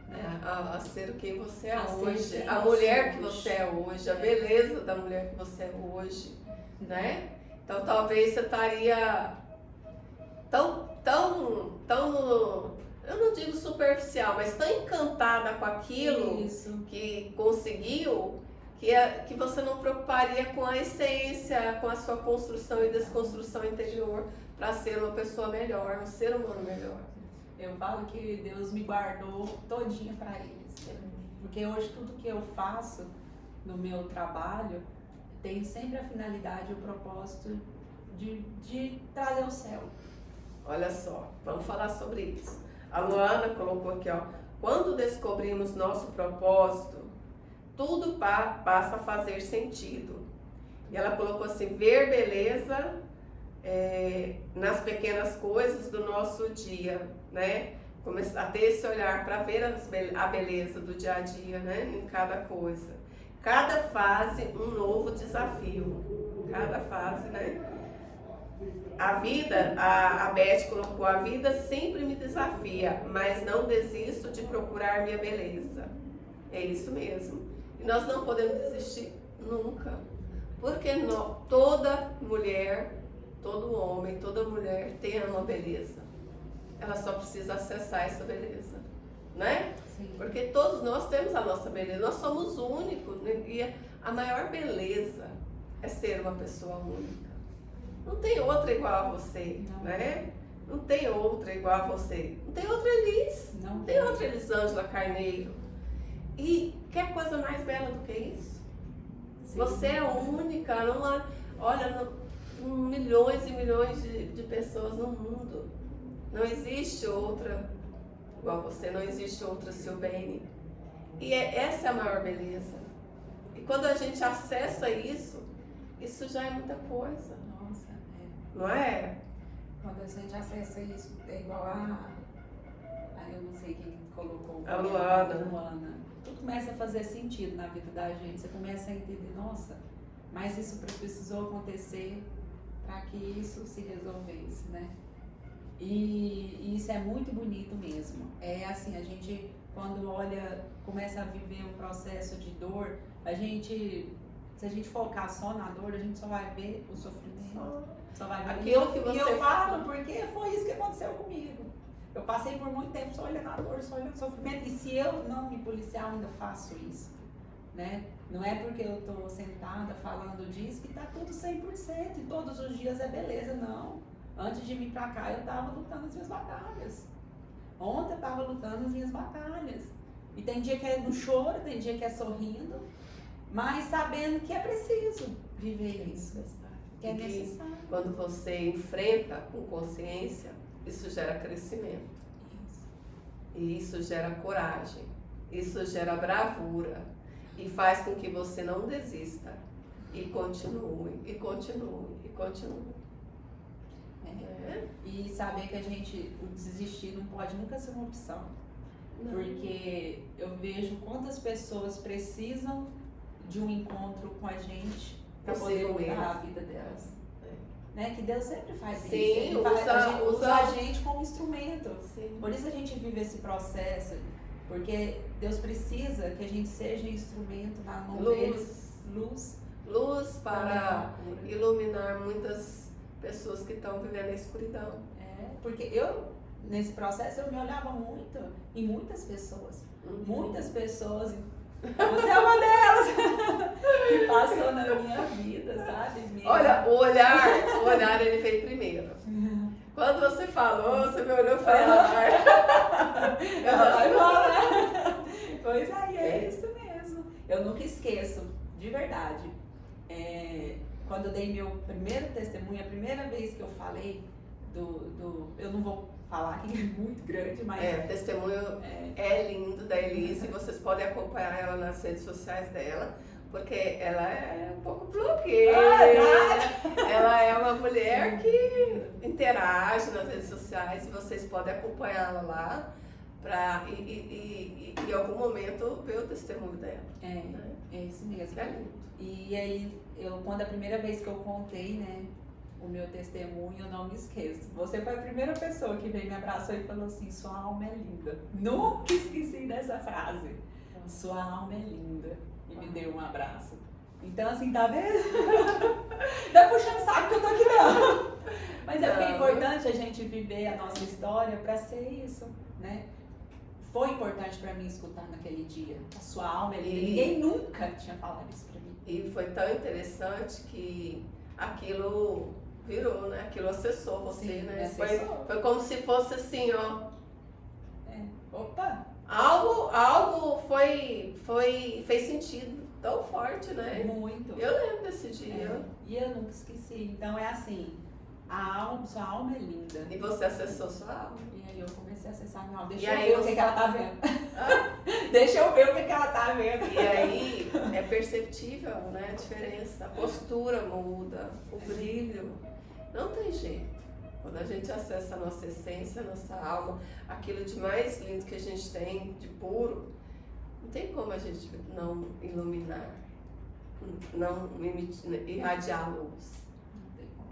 Né? A ser quem você é hoje, a mulher que você é hoje, a beleza da mulher que você é hoje, né? Então talvez você estaria tão, eu não digo superficial, mas tão encantada com aquilo que conseguiu, que você não preocuparia com a essência, com a sua construção e desconstrução interior para ser uma pessoa melhor, um ser humano melhor. Eu falo que Deus me guardou todinha para eles. Porque hoje tudo que eu faço no meu trabalho tem sempre a finalidade, o propósito de trazer o céu. Olha só, vamos falar sobre isso. A Luana colocou aqui, ó, quando descobrimos nosso propósito, tudo passa a fazer sentido. E ela colocou assim, ver beleza nas pequenas coisas do nosso dia, né? Começar a ter esse olhar para ver a beleza do dia a dia, né? Em cada coisa. Cada fase um novo desafio. Cada fase, né? A vida, a Beth colocou, a vida sempre me desafia, mas não desisto de procurar minha beleza. É isso mesmo. E nós não podemos desistir nunca. Porque toda mulher, todo homem, toda mulher tem uma beleza. Ela só precisa acessar essa beleza, né? Sim. Porque todos nós temos a nossa beleza, nós somos únicos, né? E a maior beleza é ser uma pessoa única. Não tem outra igual a você, né? Não tem outra igual a você. Não tem outra Elis, não tem outra Elisângela Carneiro. E quer coisa mais bela do que isso? Sim. Você é única, não há, olha, milhões e milhões de pessoas no mundo. Não existe outra igual a você, não existe outra Silbene. E essa é a maior beleza. E quando a gente acessa isso já é muita coisa. Nossa, não é? Quando a gente acessa isso, é igual eu não sei quem colocou. A Luana. Tudo começa a fazer sentido na vida da gente. Você começa a entender, nossa, mas isso precisou acontecer para que isso se resolvesse, né? E isso é muito bonito mesmo. É assim, a gente quando começa a viver um processo de dor, se a gente focar só na dor, a gente só vai ver o sofrimento. Só vai ver aquilo que você eu falo, porque foi isso que aconteceu comigo. Eu passei por muito tempo só olhando a dor, só olhando o sofrimento. E se eu não me policiar, eu ainda faço isso. Né? Não é porque eu estou sentada falando disso que está tudo 100% e todos os dias é beleza, não. Antes de vir pra cá, eu estava lutando as minhas batalhas. Ontem eu estava lutando as minhas batalhas. E tem dia que é no choro, tem dia que é sorrindo, mas sabendo que é preciso viver isso. Que é necessário. Quando você enfrenta com consciência, isso gera crescimento. E isso gera coragem. Isso gera bravura. E faz com que você não desista. E continue, e continue, e continue. E saber que o desistir não pode nunca ser uma opção. Não. Porque eu vejo quantas pessoas precisam de um encontro com a gente para poder mudar a vida delas. Né? Que Deus sempre faz isso. Ele usa a gente como instrumento. Sim. Por isso a gente vive esse processo. Porque Deus precisa que a gente seja instrumento na mão deles. Luz para iluminar muitas pessoas que estão vivendo a escuridão. Porque nesse processo, eu me olhava muito em muitas pessoas. Muitas pessoas Você é uma delas que passou na minha vida, sabe? Olha, o olhar ele veio primeiro. Quando você falou, você me olhou e falou, ela vai falar. Pois é isso mesmo. Eu nunca esqueço, de verdade. Quando eu dei meu primeiro testemunho, a primeira vez que eu falei eu não vou falar aqui, é muito grande, mas... o testemunho é lindo da Elise, vocês podem acompanhar ela nas redes sociais dela, porque ela é um pouco blogueira, ela é uma mulher que interage nas redes sociais e vocês podem acompanhá-la lá e em algum momento ver o testemunho dela. É isso mesmo. É lindo. E aí, quando a primeira vez que eu contei, né, o meu testemunho, eu não me esqueço. Você foi a primeira pessoa que veio me abraçou e falou assim, sua alma é linda. Nunca esqueci dessa frase. Sua alma é linda. E me deu um abraço. Então, assim, tá vendo? Tá puxando saco que eu tô aqui não. Mas é porque é importante a gente viver a nossa história pra ser isso, né? Foi importante pra mim escutar naquele dia. A sua alma é linda. Ninguém nunca tinha falado isso pra mim. E foi tão interessante que aquilo virou, né? Aquilo acessou você, Sim, né? acessou. Foi como se fosse assim, ó. Opa! Algo fez sentido tão forte, né? Muito. Eu lembro desse dia. E eu nunca esqueci. Então é assim, sua alma é linda. E você acessou sua alma. E aí eu comecei a acessar minha alma. Deixa E eu aí ver o que ela tá vendo. Deixa eu ver o que ela tá vendo. E aí é perceptível, né, a diferença. A postura muda, o brilho. Não tem jeito. Quando a gente acessa a nossa essência, a nossa alma, aquilo de mais lindo que a gente tem, de puro, não tem como a gente não iluminar, não irradiar luz.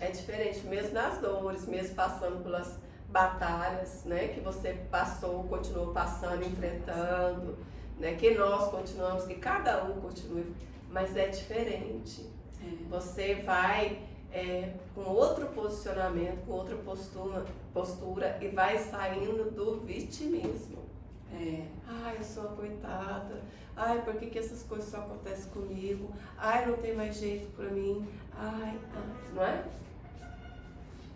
É diferente, mesmo nas dores, mesmo passando pelas batalhas, né, que você passou, continuou passando, enfrentando, né, que nós continuamos, que cada um continua, mas é diferente. Você vai com outro posicionamento, com outra postura e vai saindo do vitimismo. Ai, eu sou uma coitada. Ai, por que essas coisas só acontecem comigo? Ai, não tem mais jeito pra mim. Ai, não é?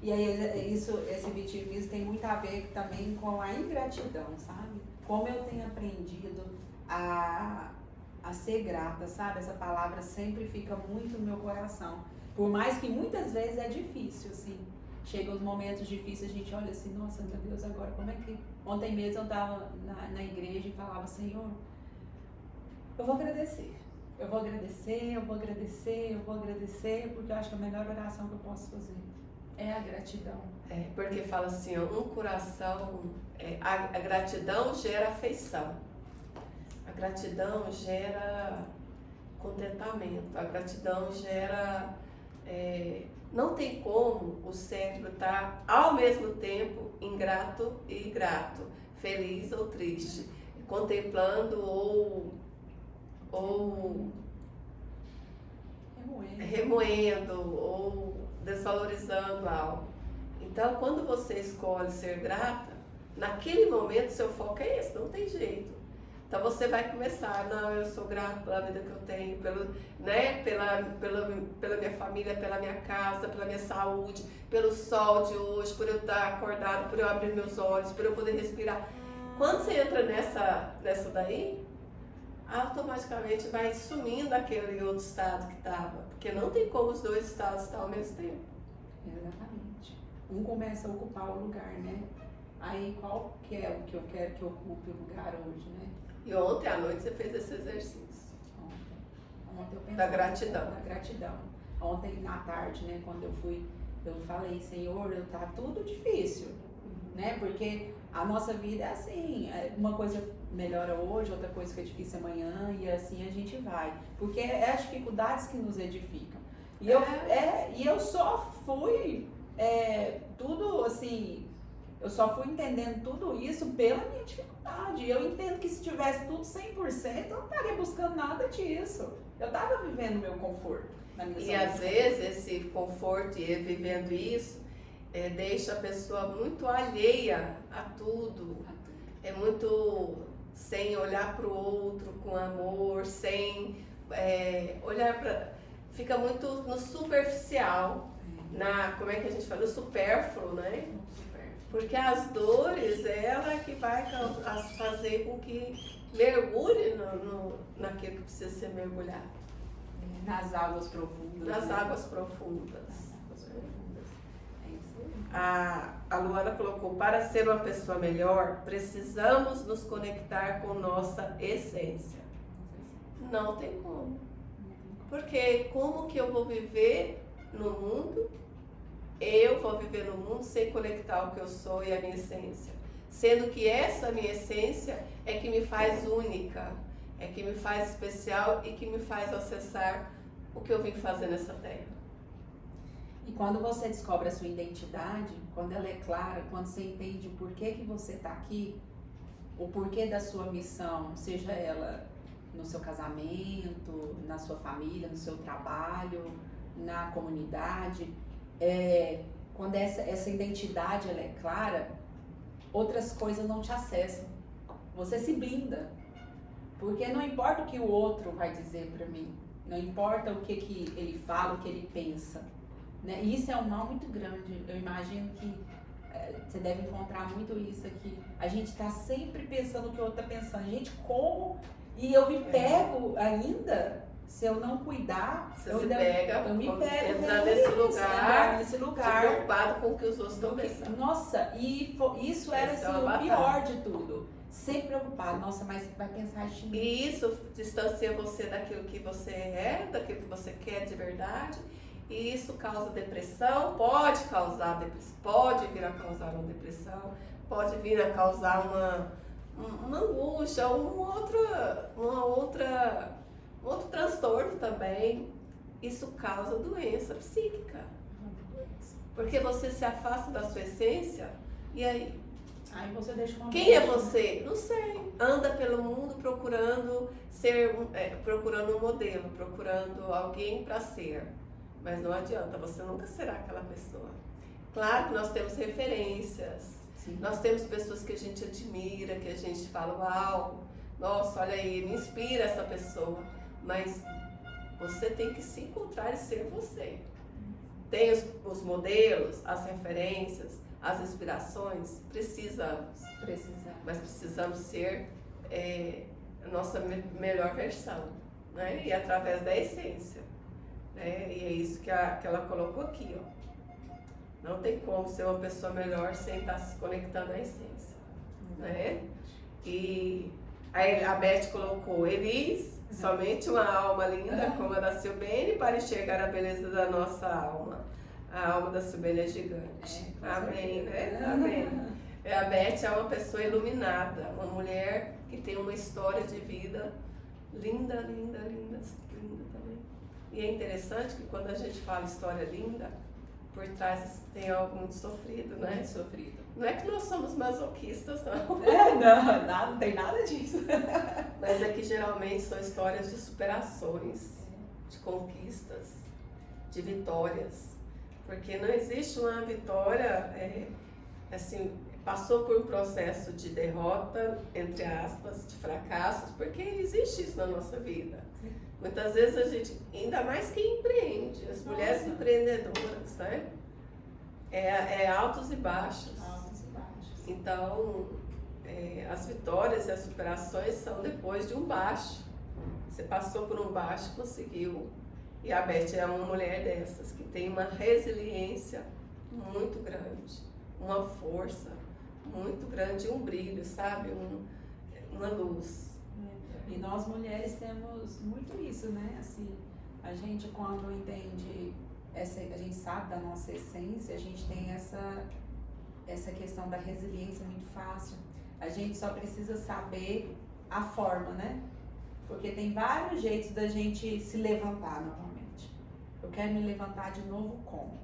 E aí esse vitimismo tem muito a ver também com a ingratidão, sabe? Como eu tenho aprendido a ser grata, sabe? Essa palavra sempre fica muito no meu coração. Por mais que muitas vezes é difícil, assim. Chega os momentos difíceis, a gente olha assim, nossa, meu Deus, agora como é que... Ontem mesmo eu estava na igreja e falava, Senhor, eu vou agradecer. Eu vou agradecer, eu vou agradecer, eu vou agradecer, porque eu acho que a melhor oração que eu posso fazer é a gratidão. Porque fala assim, ó, um coração... a gratidão gera afeição. A gratidão gera contentamento. A gratidão gera... não tem como o cérebro estar ao mesmo tempo ingrato e grato, feliz ou triste, contemplando ou remoendo ou desvalorizando algo. Então, quando você escolhe ser grata, naquele momento seu foco é esse, não tem jeito. Então você vai começar, não, eu sou grato pela vida que eu tenho, pela minha família, pela minha casa, pela minha saúde, pelo sol de hoje, por eu estar acordado, por eu abrir meus olhos, por eu poder respirar. Quando você entra nessa daí, automaticamente vai sumindo aquele outro estado que estava, porque não tem como os dois estados estar ao mesmo tempo. Exatamente. Um começa a ocupar o lugar, né? Aí qual que é o que eu quero que ocupe o lugar hoje, né? E ontem à noite você fez esse exercício. Ontem eu pensei da gratidão. Da gratidão. Ontem à tarde, né, quando eu falei, Senhor, tá tudo difícil, né? Porque a nossa vida é assim, uma coisa melhora hoje, outra coisa fica difícil amanhã, e assim a gente vai. Porque é as dificuldades que nos edificam. E eu só fui, tudo assim, eu só fui entendendo tudo isso pela minha dificuldade. Eu entendo que se tivesse tudo 100%, eu não estaria buscando nada disso. Eu estava vivendo o meu conforto na minha E às vezes esse conforto e vivendo isso deixa a pessoa muito alheia a tudo. É muito sem olhar para o outro com amor, sem olhar para... Fica muito no superficial, como é que a gente fala? No supérfluo, né? Porque as dores, ela é que vai fazer com que mergulhe naquilo que precisa ser mergulhado. Nas águas profundas. Nas águas profundas. É isso aí. A Luana colocou, para ser uma pessoa melhor, precisamos nos conectar com nossa essência. Não tem como. Porque como que eu vou viver no mundo? Eu vou viver no mundo sem conectar o que eu sou e a minha essência. Sendo que essa minha essência é que me faz única, é que me faz especial e que me faz acessar o que eu vim fazer nessa terra. E quando você descobre a sua identidade, quando ela é clara, quando você entende por que você está aqui, o porquê da sua missão, seja ela no seu casamento, na sua família, no seu trabalho, na comunidade, quando essa identidade ela é clara, outras coisas não te acessam. Você se blinda. Porque não importa o que o outro vai dizer para mim, não importa o que ele fala, o que ele pensa. Né? E isso é um mal muito grande. Eu imagino que você deve encontrar muito isso aqui. A gente está sempre pensando o que o outro está pensando. Gente, como? E eu me pego ainda, se eu não cuidar, eu me pego nesse lugar, preocupado com o que os outros estão pensando. Nossa, e isso era assim, o pior de tudo. Sempre preocupado, nossa, mas vai pensar de mim. E isso distancia você daquilo que você é, daquilo que você quer de verdade. E isso causa depressão, pode causar depressão, pode vir a causar uma depressão, pode vir a causar uma angústia, um outro transtorno também. Isso causa doença psíquica. Porque você se afasta da sua essência e aí... Aí você deixa uma... Quem é você? Não sei. Anda pelo mundo procurando procurando um modelo, procurando alguém para ser. Mas não adianta, você nunca será aquela pessoa. Claro que nós temos referências. Sim. Nós temos pessoas que a gente admira, que a gente fala, uau, nossa, olha aí, me inspira essa pessoa. Mas você tem que se encontrar e ser você. Tem os modelos, as referências, as inspirações, precisamos. Mas precisamos ser a nossa melhor versão, né? E através da essência, né? E é isso que ela colocou aqui, ó. Não tem como ser uma pessoa melhor sem estar se conectando à essência, né? E aí a Beth colocou, Elis, somente uma alma linda como a da Silbene para enxergar a beleza da nossa alma. A alma da Silbene é gigante. Amém, né? Amém. A Beth é uma pessoa iluminada, uma mulher que tem uma história de vida linda, linda, linda, linda também. E é interessante que quando a gente fala história linda, por trás tem algo muito sofrido, né? Muito sofrido. Não é que nós somos masoquistas, não. Não tem nada disso. Mas é que geralmente são histórias de superações, de conquistas, de vitórias. Porque não existe uma vitória, assim, passou por um processo de derrota, entre aspas, de fracassos, porque existe isso na nossa vida. Sim. Muitas vezes a gente, ainda mais quem empreende, as mulheres empreendedoras, né? Altos e baixos. Altos e baixos. Então, as vitórias e as superações são depois de um baixo. Você passou por um baixo e conseguiu. E a Beth é uma mulher dessas, que tem uma resiliência muito grande, uma força muito grande, um brilho, sabe? Uma luz. E nós mulheres temos muito isso, né? Assim, a gente quando entende, a gente sabe da nossa essência, a gente tem essa questão da resiliência muito fácil. A gente só precisa saber a forma, né? Porque tem vários jeitos da gente se levantar novamente. Eu quero me levantar de novo como?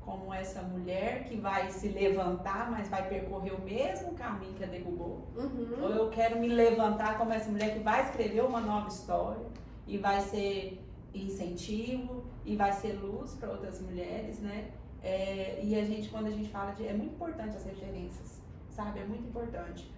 Como essa mulher que vai se levantar, mas vai percorrer o mesmo caminho que a derrubou. Uhum. Ou eu quero me levantar como essa mulher que vai escrever uma nova história e vai ser incentivo e vai ser luz para outras mulheres, né? E quando a gente fala é muito importante as referências, sabe? É muito importante.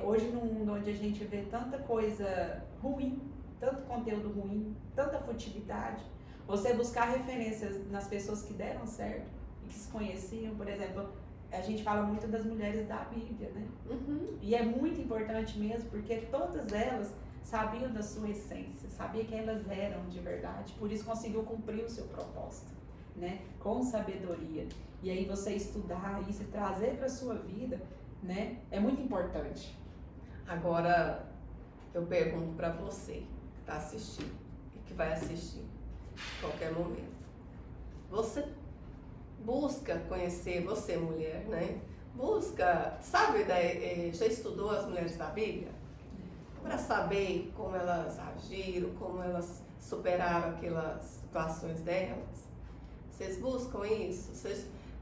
Hoje, num mundo onde a gente vê tanta coisa ruim, tanto conteúdo ruim, tanta futilidade, você buscar referências nas pessoas que deram certo e que se conheciam, por exemplo, a gente fala muito das mulheres da Bíblia, né? E é muito importante mesmo, porque todas elas sabiam da sua essência, sabiam quem elas eram de verdade, por isso conseguiu cumprir o seu propósito, né? Com sabedoria. E aí você estudar isso e trazer para a sua vida, né? É muito importante. Agora, eu pergunto para você que está assistindo e que vai assistir a qualquer momento. Você busca conhecer, você mulher, né? Busca, sabe, já estudou as mulheres da Bíblia? Para saber como elas agiram, como elas superaram aquelas situações delas. Vocês buscam isso?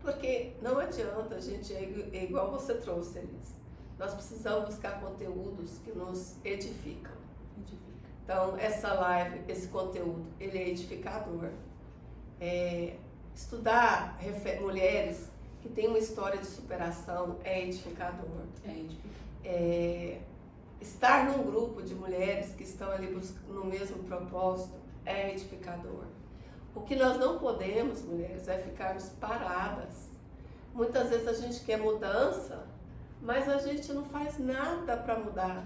Porque não adianta a gente, é igual você trouxe, Elis. Nós precisamos buscar conteúdos que nos edificam. Então, essa live, esse conteúdo, ele é edificador. Estudar mulheres que têm uma história de superação é edificador. Estar num grupo de mulheres que estão ali no mesmo propósito é edificador. O que nós não podemos, mulheres, é ficarmos paradas. Muitas vezes a gente quer mudança, mas a gente não faz nada para mudar.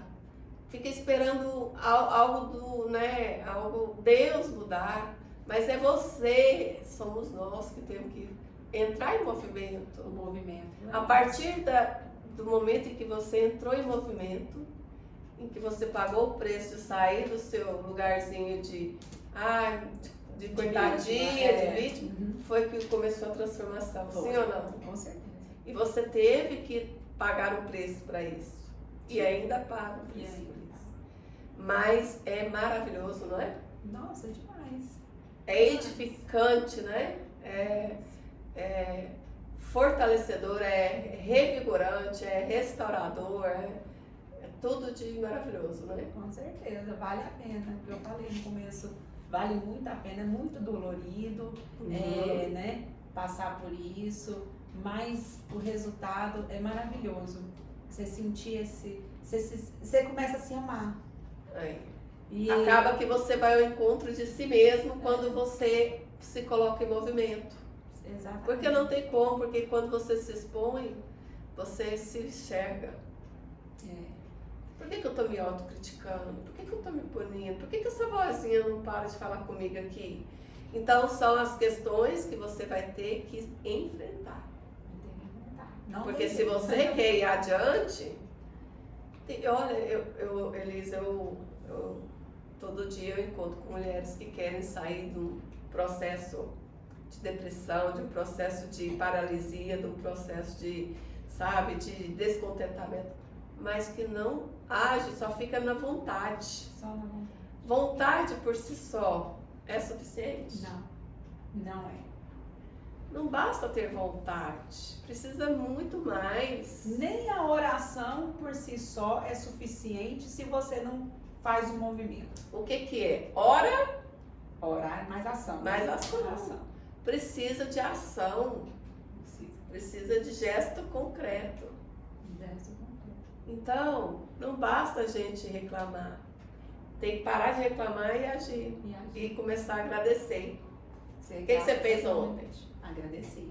Fica esperando algo Deus mudar, mas é você, somos nós que temos que entrar em movimento. A partir do momento em que você entrou em movimento, em que você pagou o preço de sair do seu lugarzinho de coitadinha, de vítima, foi que começou a transformação, sim ou não? Com certeza. E você teve que pagar um preço para isso. E ainda paga o preço por isso. Mas é maravilhoso, não é? Nossa, demais. É edificante, né? É fortalecedor, é revigorante, é restaurador, é tudo de maravilhoso, né? Com certeza, vale a pena. Eu falei no começo, vale muito a pena, é muito dolorido, né? Passar por isso, mas o resultado é maravilhoso. Você sentir você começa a se amar. Acaba que você vai ao encontro de si mesmo quando você se coloca em movimento. Exatamente. Porque não tem como, porque quando você se expõe, você se enxerga. Por que eu tô me autocriticando? Por que eu tô me punindo? Por que essa vozinha não para de falar comigo aqui? Então são as questões que você vai ter que enfrentar. Porque se você quer ir adiante, olha, Elisa, todo dia eu encontro com mulheres que querem sair de um processo de depressão, de um processo de paralisia, de um processo de descontentamento, mas que não age, só fica na vontade. Só na vontade. Vontade por si só é suficiente? Não é. Não basta ter vontade, precisa muito mais. Nem a oração por si só é suficiente se você não faz o movimento. O que é? Orar é mais ação. Mais ação. Precisa de ação. Precisa de gesto concreto. Então, não basta a gente reclamar. Tem que parar de reclamar e agir. E começar a agradecer. O que você fez ontem? Agradeci.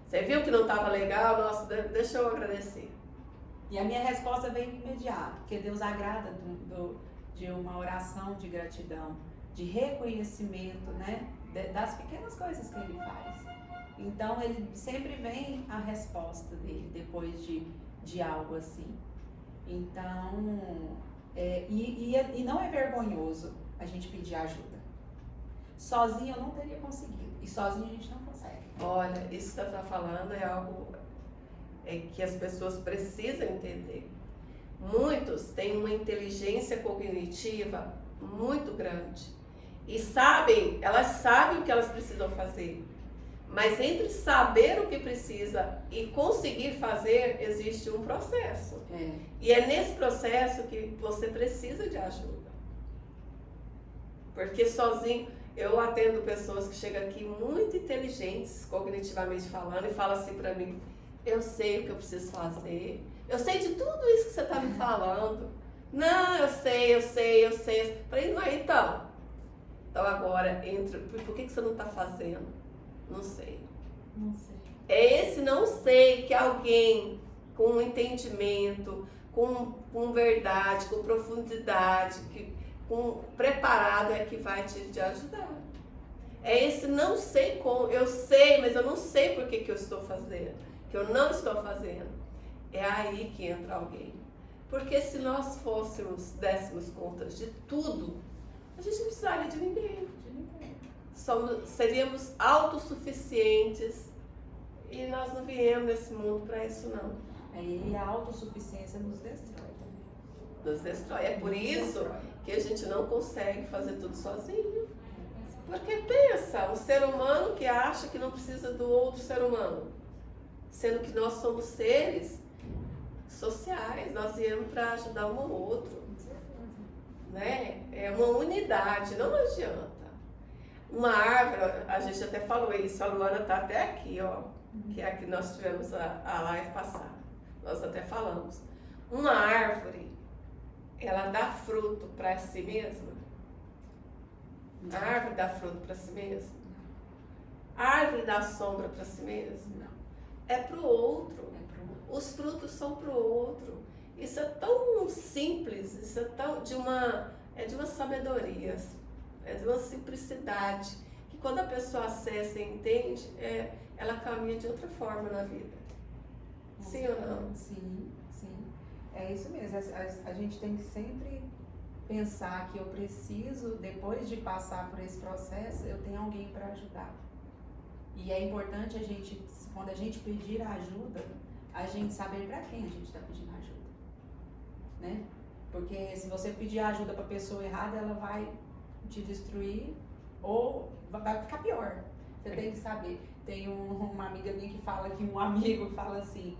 Você viu que não estava legal? Nossa, deixa eu agradecer. E a minha resposta veio imediata, porque Deus agrada de uma oração de gratidão, de reconhecimento, né? Das pequenas coisas que Ele faz. Então, Ele sempre vem a resposta dele depois de algo assim. Então, e não é vergonhoso a gente pedir ajuda. Sozinho eu não teria conseguido. E sozinho a gente não consegue. Olha, isso que você está falando é algo que as pessoas precisam entender. Muitos têm uma inteligência cognitiva muito grande. E elas sabem o que elas precisam fazer. Mas entre saber o que precisa e conseguir fazer, existe um processo. E é nesse processo que você precisa de ajuda. Porque sozinho, eu atendo pessoas que chegam aqui muito inteligentes, cognitivamente falando, e falam assim pra mim, eu sei o que eu preciso fazer, Eu sei de tudo isso que você está me falando. Não, eu sei. Falei, não, então agora, por que você não está fazendo? Não sei. Não sei. É esse não sei que alguém com entendimento, com verdade, com profundidade, preparado é que vai te ajudar. É esse não sei como, eu sei, mas eu não sei por que eu estou fazendo, que eu não estou fazendo. É aí que entra alguém. Porque se nós dessemos conta de tudo, a gente não precisaria de ninguém. Seríamos autossuficientes e nós não viemos nesse mundo para isso não. E a autossuficiência nos destrói também. Nos destrói. É por isso que a gente não consegue fazer tudo sozinho. Porque pensa, um ser humano que acha que não precisa do outro ser humano, sendo que nós somos seres sociais, nós viemos para ajudar um ao outro, né? É uma unidade, não adianta. Uma árvore, a gente até falou isso, a Luana está até aqui, ó, que é a que nós tivemos a live passada, nós até falamos. Uma árvore, ela dá fruto para si mesma? A árvore dá fruto para si mesma? A árvore dá sombra para si mesma? Não. É para o outro. Os frutos são para o outro. Isso é tão simples, isso é tão de uma sabedoria, é de uma simplicidade, que quando a pessoa acessa e entende, ela caminha de outra forma na vida. Sim ou não? Sim. É isso mesmo. A gente tem que sempre pensar que eu preciso, depois de passar por esse processo, eu tenho alguém para ajudar. E é importante quando a gente pedir ajuda, a gente saber para quem a gente está pedindo ajuda, né? Porque se você pedir ajuda para a pessoa errada, ela vai te destruir ou vai ficar pior. Você tem que saber. Tem uma amiga minha que fala que um amigo fala assim,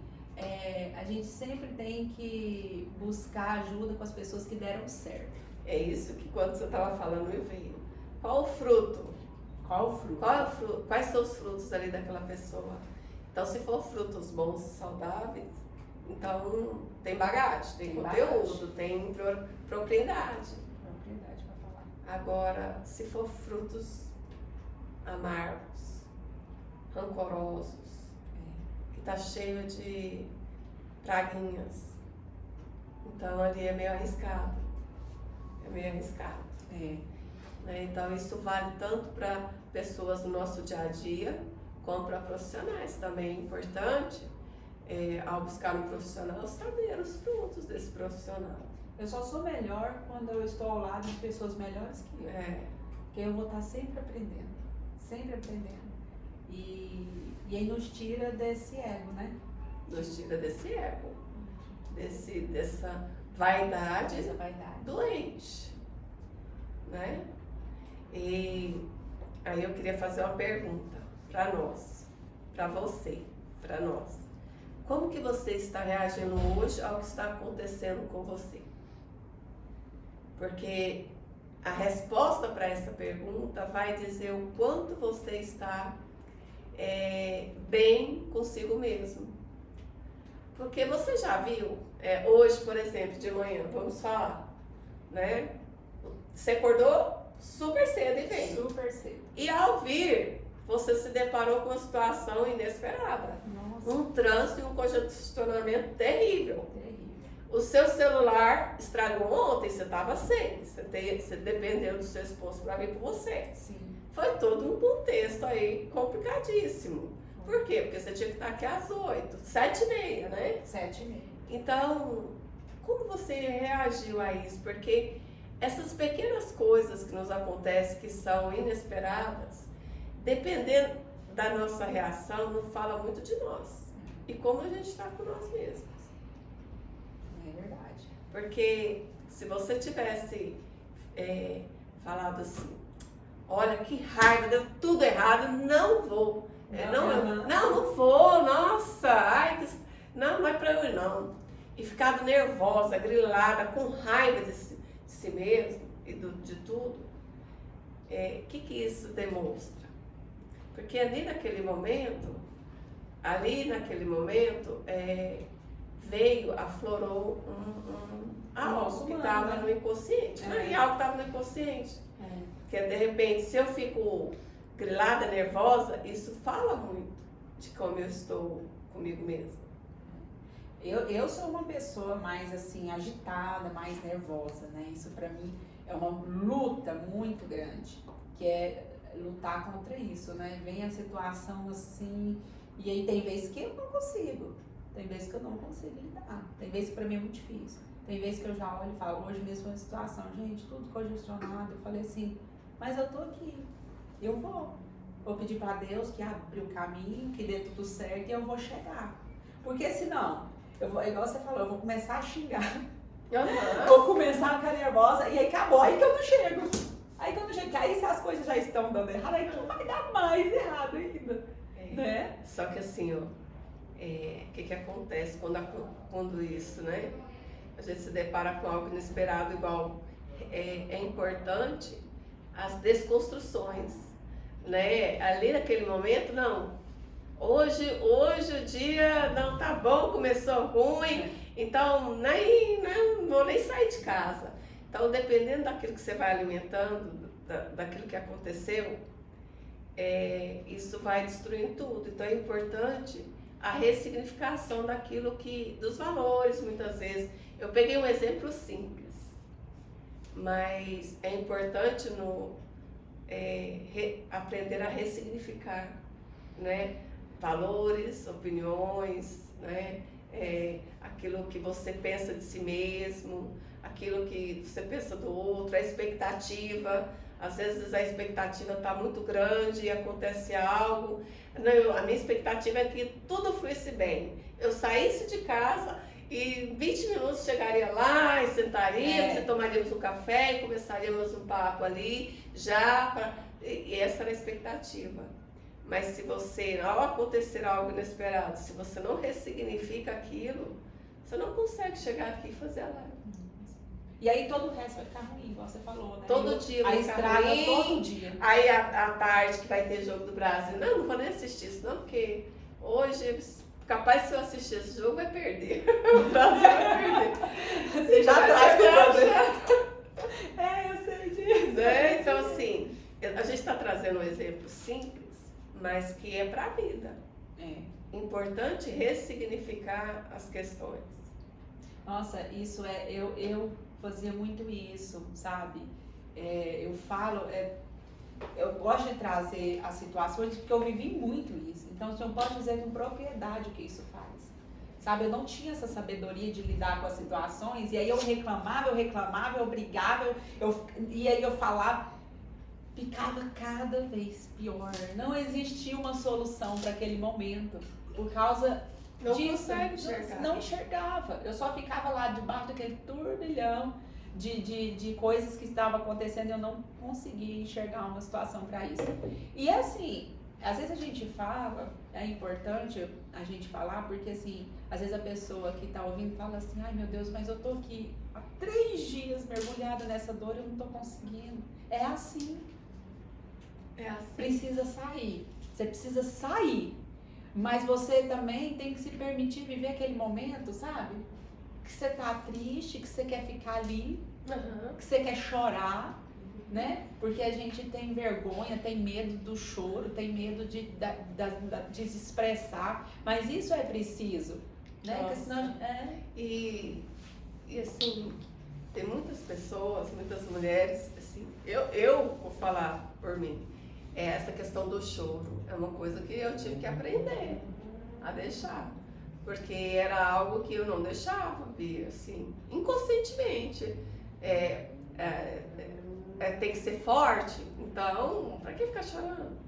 a gente sempre tem que buscar ajuda com as pessoas que deram certo. É isso que quando você estava falando me veio. Qual o fruto? Quais são os frutos ali daquela pessoa? Então, se for frutos bons e saudáveis, então tem bagagem, tem conteúdo, tem propriedade. Propriedade para falar. Agora, se for frutos amargos, rancorosos, que está cheio de praguinhas, então ali é meio arriscado. Né? Então, isso vale tanto para pessoas no nosso dia a dia, como para profissionais. Também é importante, ao buscar um profissional, saber os frutos desse profissional. Eu só sou melhor quando eu estou ao lado de pessoas melhores que eu. Porque eu vou estar sempre aprendendo. E aí nos tira desse ego, né? Nos tira desse ego, dessa vaidade, doente, né? E aí eu queria fazer uma pergunta para nós, para você, para nós. Como que você está reagindo hoje ao que está acontecendo com você? Porque a resposta para essa pergunta vai dizer o quanto você está bem consigo mesmo. Porque você já viu, hoje, por exemplo, de manhã, vamos falar, né? Você acordou super cedo e veio. Super cedo. E ao vir, você se deparou com uma situação inesperada. Nossa. Um trânsito e um congestionamento terrível. Terrível. O seu celular estragou ontem, você estava sem. Você dependeu do seu esposo para vir com você. Sim. Foi todo um contexto aí complicadíssimo. Por quê? Porque você tinha que estar aqui às 8, 7h30, né? 7h30. Então, como você reagiu a isso? Porque essas pequenas coisas que nos acontecem, que são inesperadas, dependendo da nossa reação, não fala muito de nós. E como a gente está com nós mesmos. É verdade. Porque se você tivesse falado assim, olha que raiva, deu tudo errado, não vou. Não vou, nossa, não é pra eu ir não. E ficado nervosa, grilada, com raiva de si mesmo e de tudo. O que isso demonstra? Porque ali naquele momento, aflorou algo Nosso que humano, estava né? no inconsciente. É. E algo que estava no inconsciente. É. Porque de repente, se eu fico grilada, nervosa, isso fala muito de como eu estou comigo mesma. Eu sou uma pessoa mais assim, agitada, mais nervosa, né? Isso pra mim é uma luta muito grande, que é lutar contra isso, né? Vem a situação assim, e aí tem vezes que eu não consigo, tem vezes que eu não consigo lidar, tem vezes que pra mim é muito difícil, tem vezes que eu já olho e falo, hoje mesmo foi uma situação, gente, tudo congestionado, eu falei assim, mas eu tô aqui, eu vou pedir pra Deus que abra o caminho, que dê tudo certo e eu vou chegar, porque senão, eu vou, igual você falou, eu vou começar a xingar, vou começar a ficar nervosa e aí acabou, aí que eu não chego. Aí quando chega, aí se as coisas já estão dando errado, aí não vai dar mais errado ainda, né? Só que assim, ó, o que acontece quando isso, né? A gente se depara com algo inesperado, igual é importante as desconstruções, né? Ali naquele momento, não. Hoje o dia não tá bom, começou ruim, então não vou nem sair de casa. Então, dependendo daquilo que você vai alimentando, daquilo que aconteceu, isso vai destruindo tudo. Então, é importante a ressignificação dos valores, muitas vezes. Eu peguei um exemplo simples, mas é importante aprender a ressignificar, né? Valores, opiniões, né? Aquilo que você pensa de si mesmo, aquilo que você pensa do outro, a expectativa. Às vezes a expectativa está muito grande e acontece algo. A minha expectativa é que tudo fluísse bem. Eu saísse de casa e em 20 minutos chegaria lá e sentaríamos, e tomaríamos um café e começaríamos um papo ali, e essa era a expectativa. Mas se você, ao acontecer algo inesperado, se você não ressignifica aquilo, você não consegue chegar aqui e fazer a live. E aí todo o resto vai ficar ruim, igual você falou, né? Todo dia vai a ficar estraga ruim. todo dia. Aí à tarde que vai ter jogo do Brasil, não vou nem assistir isso não, porque hoje, capaz se eu assistir esse jogo, vai perder. O Brasil vai perder. Você já traz com eu sei disso. Então assim, a gente está trazendo um exemplo simples, mas que é para a vida. Importante ressignificar as questões. Nossa, isso eu fazia muito isso, sabe? Eu falo, eu gosto de trazer as situações porque eu vivi muito isso. Então, o senhor pode dizer com propriedade o que isso faz. Sabe, eu não tinha essa sabedoria de lidar com as situações e aí eu reclamava, eu brigava, e aí eu falava, ficava cada vez pior. Não existia uma solução para aquele momento por causa disso. Não enxergava. Eu só ficava lá debaixo daquele turbilhão de coisas que estavam acontecendo e eu não conseguia enxergar uma situação para isso. E assim, às vezes a gente fala, é importante a gente falar, porque assim, às vezes a pessoa que está ouvindo fala assim, ai meu Deus, mas eu tô aqui há 3 dias mergulhada nessa dor e eu não tô conseguindo. É assim. Precisa sair. Você precisa sair. Mas você também tem que se permitir viver aquele momento, sabe? Que você tá triste, que você quer ficar ali, que você quer chorar, né? Porque a gente tem vergonha, tem medo do choro, tem medo de se expressar. Mas isso é preciso, né? Porque senão, E assim, tem muitas pessoas, muitas mulheres, assim, eu vou falar por mim. Essa questão do choro é uma coisa que eu tive que aprender a deixar, porque era algo que eu não deixava vir, assim, inconscientemente. Tem que ser forte, então, para que ficar chorando?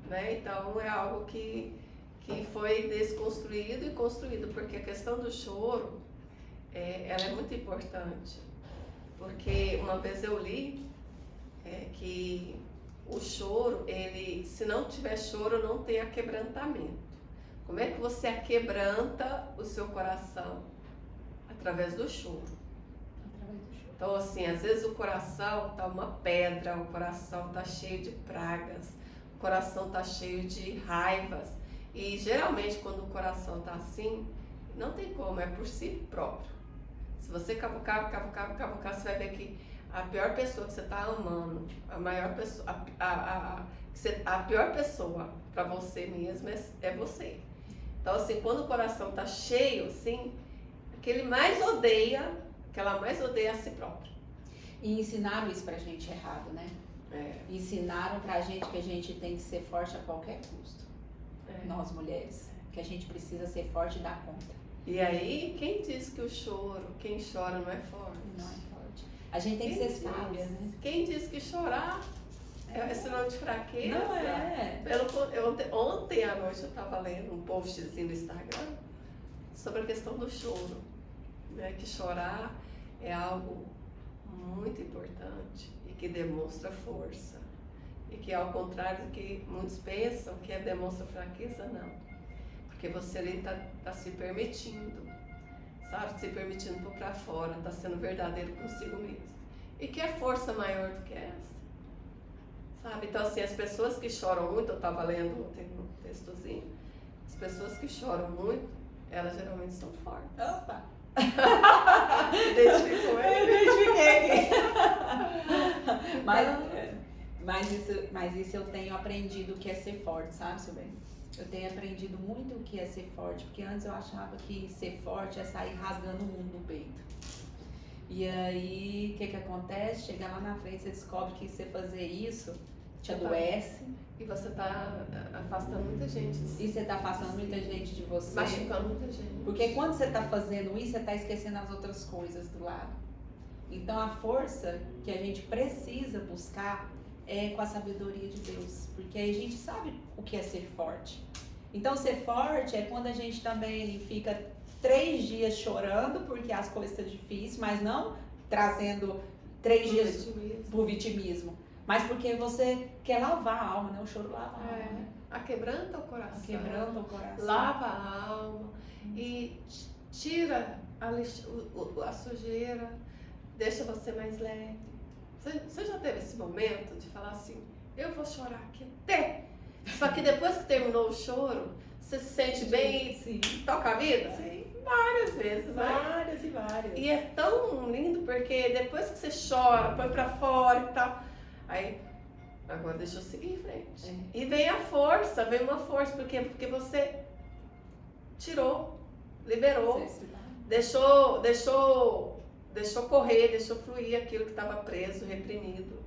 Né? Então, é algo que foi desconstruído e construído, porque a questão do choro, ela é muito importante, porque uma vez eu li que o choro, se não tiver choro, não tem aquebrantamento. Como é que você aquebranta o seu coração? Através do choro. Então, assim, às vezes o coração tá uma pedra, o coração tá cheio de pragas, o coração tá cheio de raivas. E geralmente quando o coração tá assim, Não tem como, é por si próprio. Se você cavucar, você vai ver que a pior pessoa que você está amando, a maior pessoa, a pior pessoa para você mesmo é você. Então, assim, quando o coração está cheio, assim, o que ele mais odeia, que ela mais odeia é a si própria. E ensinaram isso pra gente errado, né? Ensinaram pra gente que a gente tem que ser forte a qualquer custo. Nós mulheres, que a gente precisa ser forte e dar conta. E aí, quem diz que quem chora não é forte? Não é forte. A gente tem que ser sábia, né? Quem diz que chorar é sinal de fraqueza? Não é. Ontem à noite eu estava lendo um postzinho no Instagram sobre a questão do choro, né? Que chorar é algo muito importante e que demonstra força. E que ao contrário do que muitos pensam, que demonstra fraqueza, não. Porque você ali tá se permitindo, sabe? Se permitindo pôr pra fora, tá sendo verdadeiro consigo mesmo. E que é força maior do que essa, sabe? Então, assim, as pessoas que choram muito, eu tava lendo ontem um textozinho, as pessoas que choram muito, elas geralmente são fortes. Opa! Identificou ele? Identifiquei aqui. Mas isso eu tenho aprendido o que é ser forte, sabe, seu bem? Eu tenho aprendido muito o que é ser forte, porque antes eu achava que ser forte é sair rasgando o mundo no peito. E aí, o que acontece? Chega lá na frente, você descobre que você fazer isso te adoece. E você tá afastando muita gente. E você tá afastando muita gente de você. Machucando muita gente. Porque quando você tá fazendo isso, você tá esquecendo as outras coisas do lado. Então a força que a gente precisa buscar é com a sabedoria de Deus. Porque aí a gente sabe o que é ser forte. Então ser forte é quando a gente também fica 3 dias chorando porque as coisas estão difíceis, mas não trazendo 3 dias por vitimismo. Mas porque você quer lavar a alma, né? O choro lava a alma. Né? Quebranta o coração. Quebranta o coração. Lava a alma. E tira a sujeira. Deixa você mais leve. Você já teve esse momento de falar assim, eu vou chorar aqui até. Só que depois que terminou o choro, você se sente bem Sim. E toca a vida? Sim. Várias vezes, né? Várias e várias. E é tão lindo porque depois que você chora, põe pra fora e tal, aí, agora deixa eu seguir em frente. E vem a força, vem uma força, porque você tirou, liberou, deixou correr, deixou fluir aquilo que estava preso, reprimido.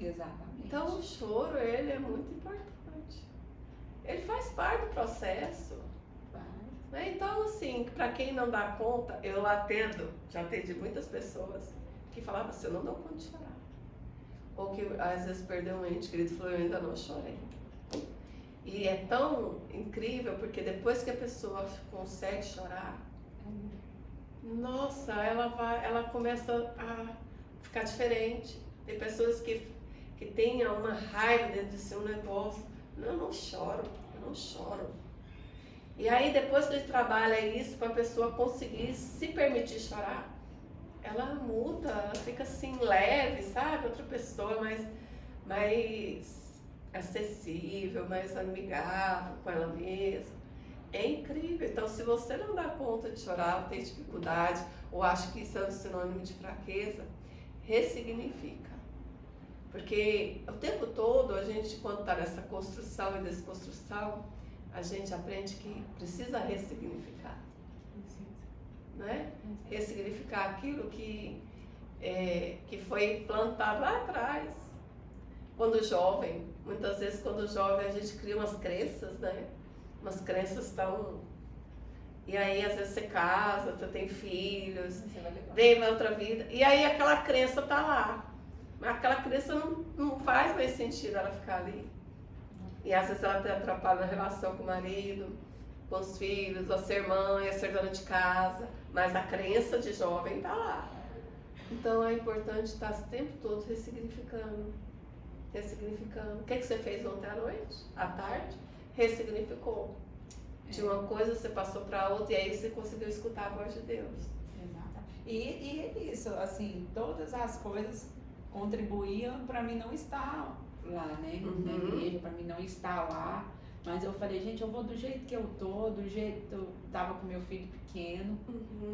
Exatamente. Então o choro, ele é muito importante. Ele faz parte do processo. Né? Então, assim, para quem não dá conta, eu já atendi muitas pessoas que falavam assim, eu não dou conta de chorar. Ou que às vezes perdeu um ente querido e falou, eu ainda não chorei. E é tão incrível, porque depois que a pessoa consegue chorar, nossa, ela começa a ficar diferente. Tem pessoas que têm uma raiva dentro de si, um negócio. Não, eu não choro. E aí, depois que a gente trabalha isso, para a pessoa conseguir se permitir chorar, ela muda, ela fica assim, leve, sabe? Outra pessoa mais acessível, mais amigável com ela mesma. É incrível. Então, se você não dá conta de chorar, ou tem dificuldade, ou acha que isso é um sinônimo de fraqueza, ressignifica. Porque o tempo todo, a gente, quando está nessa construção e desconstrução, a gente aprende que precisa ressignificar. Né? Ressignificar aquilo que foi plantado lá atrás. Quando jovem, muitas vezes quando jovem a gente cria umas crenças, né? Umas crenças tão... E aí às vezes você casa, você tem filhos, vem pra outra vida, e aí aquela crença tá lá. Mas aquela crença não faz mais sentido ela ficar ali. E às vezes ela te atrapalha na relação com o marido, com os filhos, a ser mãe, a ser dona de casa. Mas a crença de jovem tá lá. Então é importante estar o tempo todo ressignificando. O que você fez ontem à noite? À tarde? Ressignificou. De uma coisa você passou para outra e aí você conseguiu escutar a voz de Deus. Exato. E é isso, assim, todas as coisas contribuíam para mim não estar lá, né? Na igreja, para mim não estar lá. Mas eu falei, gente, eu vou do jeito que eu tô, do jeito que eu tava com meu filho pequeno.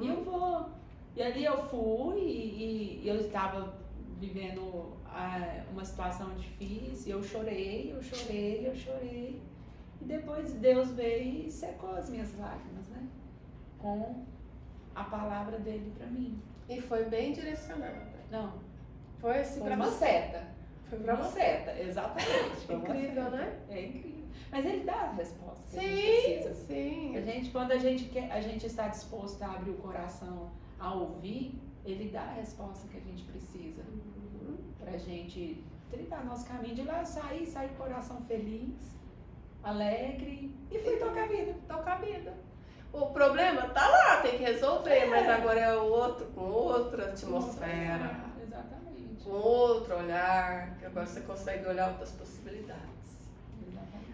E eu vou. E ali eu fui e eu estava vivendo uma situação difícil. Eu chorei. E depois Deus veio e secou as minhas lágrimas, né? Com a palavra dele pra mim. E foi bem direcionada. Não, Foi assim foi pra uma você. seta. Foi pra você. Seta, exatamente. Foi uma Incrível, seta. né? É incrível. Mas ele dá a resposta que a gente precisa. Sim. Quando a gente está disposto a abrir o coração a ouvir, ele dá a resposta que a gente precisa. Pra gente trilhar nosso caminho de lá, sair com o coração feliz, alegre e fui tocar a vida. Tocar a vida. O problema tá lá, tem que resolver, mas agora é outro, com outra atmosfera, Exatamente. com outro olhar, que agora você consegue olhar outras possibilidades.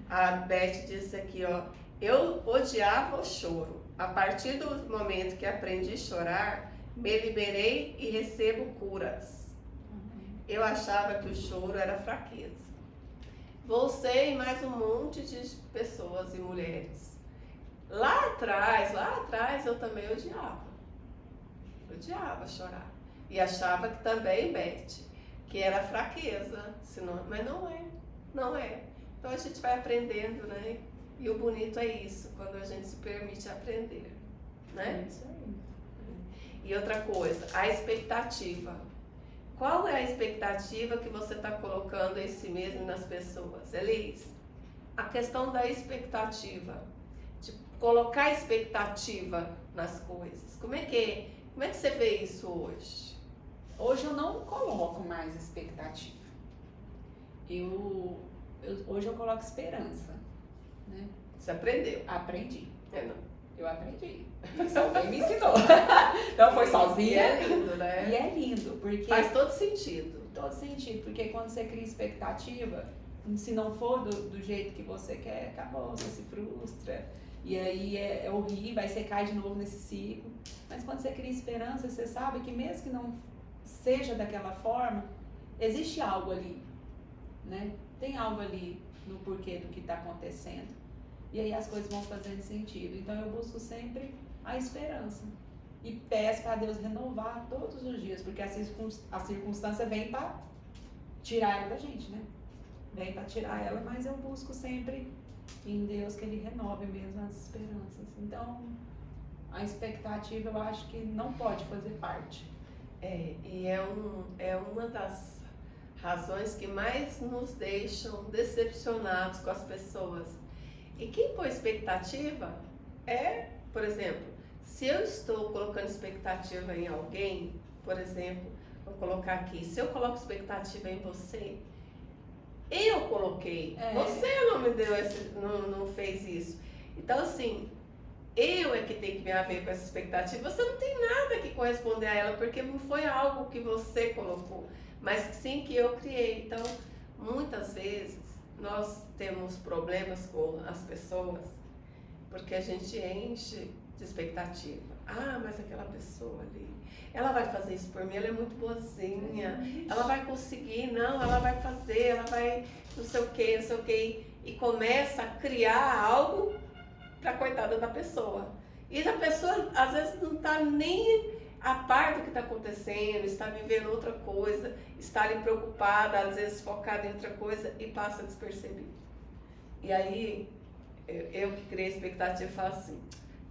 A Beth disse aqui, ó, eu odiava o choro. A partir do momento que aprendi a chorar, me liberei e recebo curas. Eu achava que o choro era fraqueza. Você e mais um monte de pessoas e mulheres. Lá atrás eu também odiava. Odiava chorar. E achava que também, Beth, que era fraqueza. Mas não é. Então a gente vai aprendendo, né? E o bonito é isso, quando a gente se permite aprender, né? É isso aí. E outra coisa, a expectativa. Qual é a expectativa que você está colocando em si mesmo e nas pessoas? Elis, a questão da expectativa, de colocar expectativa nas coisas. Como é que você vê isso hoje? Hoje eu não coloco mais expectativa. Hoje eu coloco esperança, né? Você aprendeu? Aprendi. Não. Eu aprendi. Alguém me ensinou. Então foi sozinha. E é lindo, né? E é lindo, porque Faz todo sentido. todo sentido, porque quando você cria expectativa, se não for do jeito que você quer, acabou, você se frustra. E aí é horrível, aí você cai de novo nesse ciclo. Mas quando você cria esperança, você sabe que mesmo que não seja daquela forma, existe algo ali, né? Tem algo ali no porquê do que está acontecendo. E aí as coisas vão fazendo sentido. Então eu busco sempre a esperança. E peço para Deus renovar todos os dias, porque a circunstância vem para tirar ela da gente, né? Vem para tirar ela, mas eu busco sempre em Deus que Ele renove mesmo as esperanças. Então, a expectativa eu acho que não pode fazer parte. E é uma das razões que mais nos deixam decepcionados com as pessoas. E quem põe expectativa por exemplo, se eu estou colocando expectativa em alguém, por exemplo, vou colocar aqui, se eu coloco expectativa em você, eu coloquei, você não me deu não fez isso. Então assim, eu é que tenho que me haver com essa expectativa, você não tem nada que corresponder a ela, porque não foi algo que você colocou, mas sim que eu criei. Então, muitas vezes, nós temos problemas com as pessoas, porque a gente enche de expectativa. Ah, mas aquela pessoa ali, ela vai fazer isso por mim, ela é muito boazinha, ela vai conseguir, não, ela vai fazer, ela vai não sei o que, e começa a criar algo pra coitada da pessoa. E a pessoa, às vezes, não tá nem a par do que está acontecendo, está vivendo outra coisa, está ali preocupada, às vezes focada em outra coisa e passa despercebido. E aí, eu que criei expectativa, falo assim,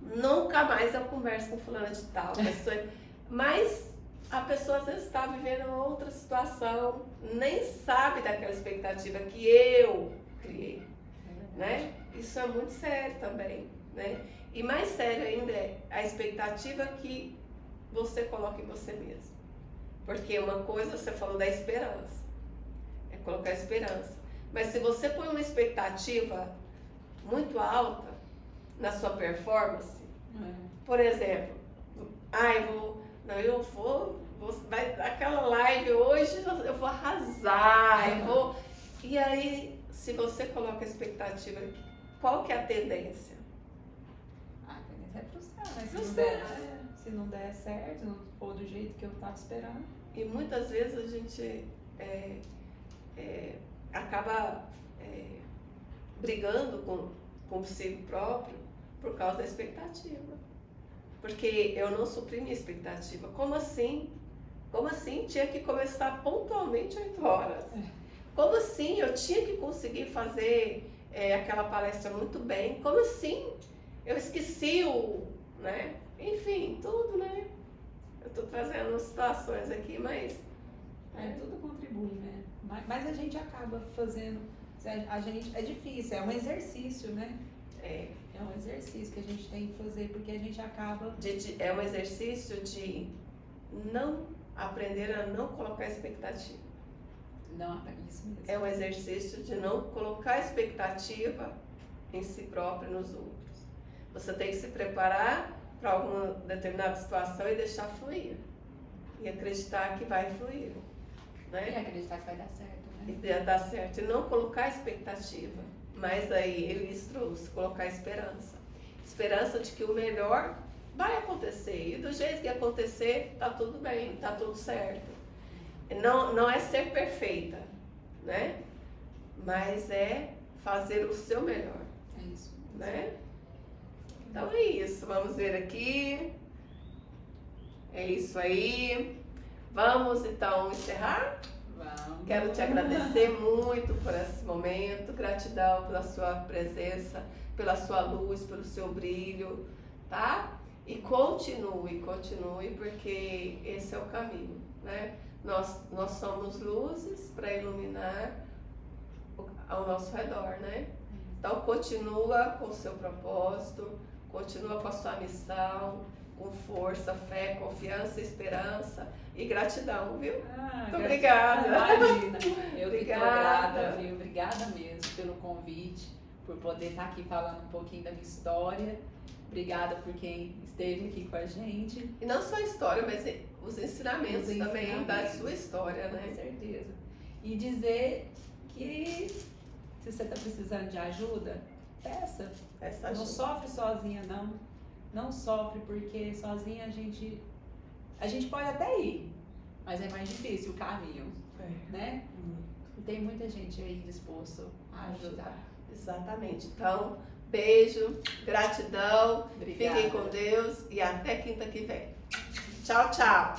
nunca mais eu converso com fulana de tal, pessoa, mas a pessoa às vezes está vivendo outra situação, nem sabe daquela expectativa que eu criei, né? Isso é muito sério também, né? E mais sério ainda é a expectativa que você coloca em você mesmo. Porque uma coisa, você falou da esperança, é colocar esperança. Mas se você põe uma expectativa muito alta na sua performance, por exemplo, aquela live hoje eu vou arrasar, e aí, se você coloca a expectativa, qual que é a tendência? A tendência é frustrar, mas Frustrar. se não der certo, não for do jeito que eu estava esperando. E muitas vezes a gente acaba brigando consigo próprio por causa da expectativa. Porque eu não supri minha expectativa. Como assim? Como assim tinha que começar pontualmente 8 horas? Como assim eu tinha que conseguir fazer aquela palestra muito bem? Como assim eu esqueci né? Enfim, tudo, né? Eu estou trazendo situações aqui, mas... Tudo contribui, né? Mas a gente acaba fazendo... é difícil, é um exercício, né? É um exercício que a gente tem que fazer, porque a gente acaba... É um exercício de não aprender a não colocar expectativa. Não, isso mesmo. É um exercício de não colocar expectativa em si próprio e nos outros. Você tem que se preparar para alguma determinada situação e deixar fluir. E acreditar que vai fluir. Né? E acreditar que vai dar certo, né? E dar certo. E não colocar expectativa. Mas aí Elis trouxe, colocar esperança. Esperança de que o melhor vai acontecer. E do jeito que acontecer, tá tudo bem, tá tudo certo. Não é ser perfeita, né? Mas é fazer o seu melhor. É isso. Né? Então é isso. Vamos ver aqui. É isso aí. Vamos então encerrar? Vamos. Quero te agradecer muito por esse momento, gratidão pela sua presença, pela sua luz, pelo seu brilho, tá? E continue, porque esse é o caminho, né? Nós somos luzes para iluminar ao nosso redor, né? Então continua com o seu propósito, continua com a sua missão, com força, fé, confiança, esperança e gratidão, viu? Muito obrigada. Imagina, eu Obrigada. que tô grata, viu? Obrigada mesmo pelo convite, por poder estar aqui falando um pouquinho da minha história. Obrigada por quem esteve aqui com a gente. E não só a história, mas os ensinamentos também da sua história, né? Com certeza. E dizer que se você está precisando de ajuda, peça. Essa Não ajuda. sofre sozinha, não. Não sofre, porque sozinha a gente pode até ir, mas é mais difícil o caminho, né? E tem muita gente aí disposto a ajudar. Exatamente. Então, beijo, gratidão, Obrigada. fiquem com Deus e até quinta que vem. Tchau, tchau.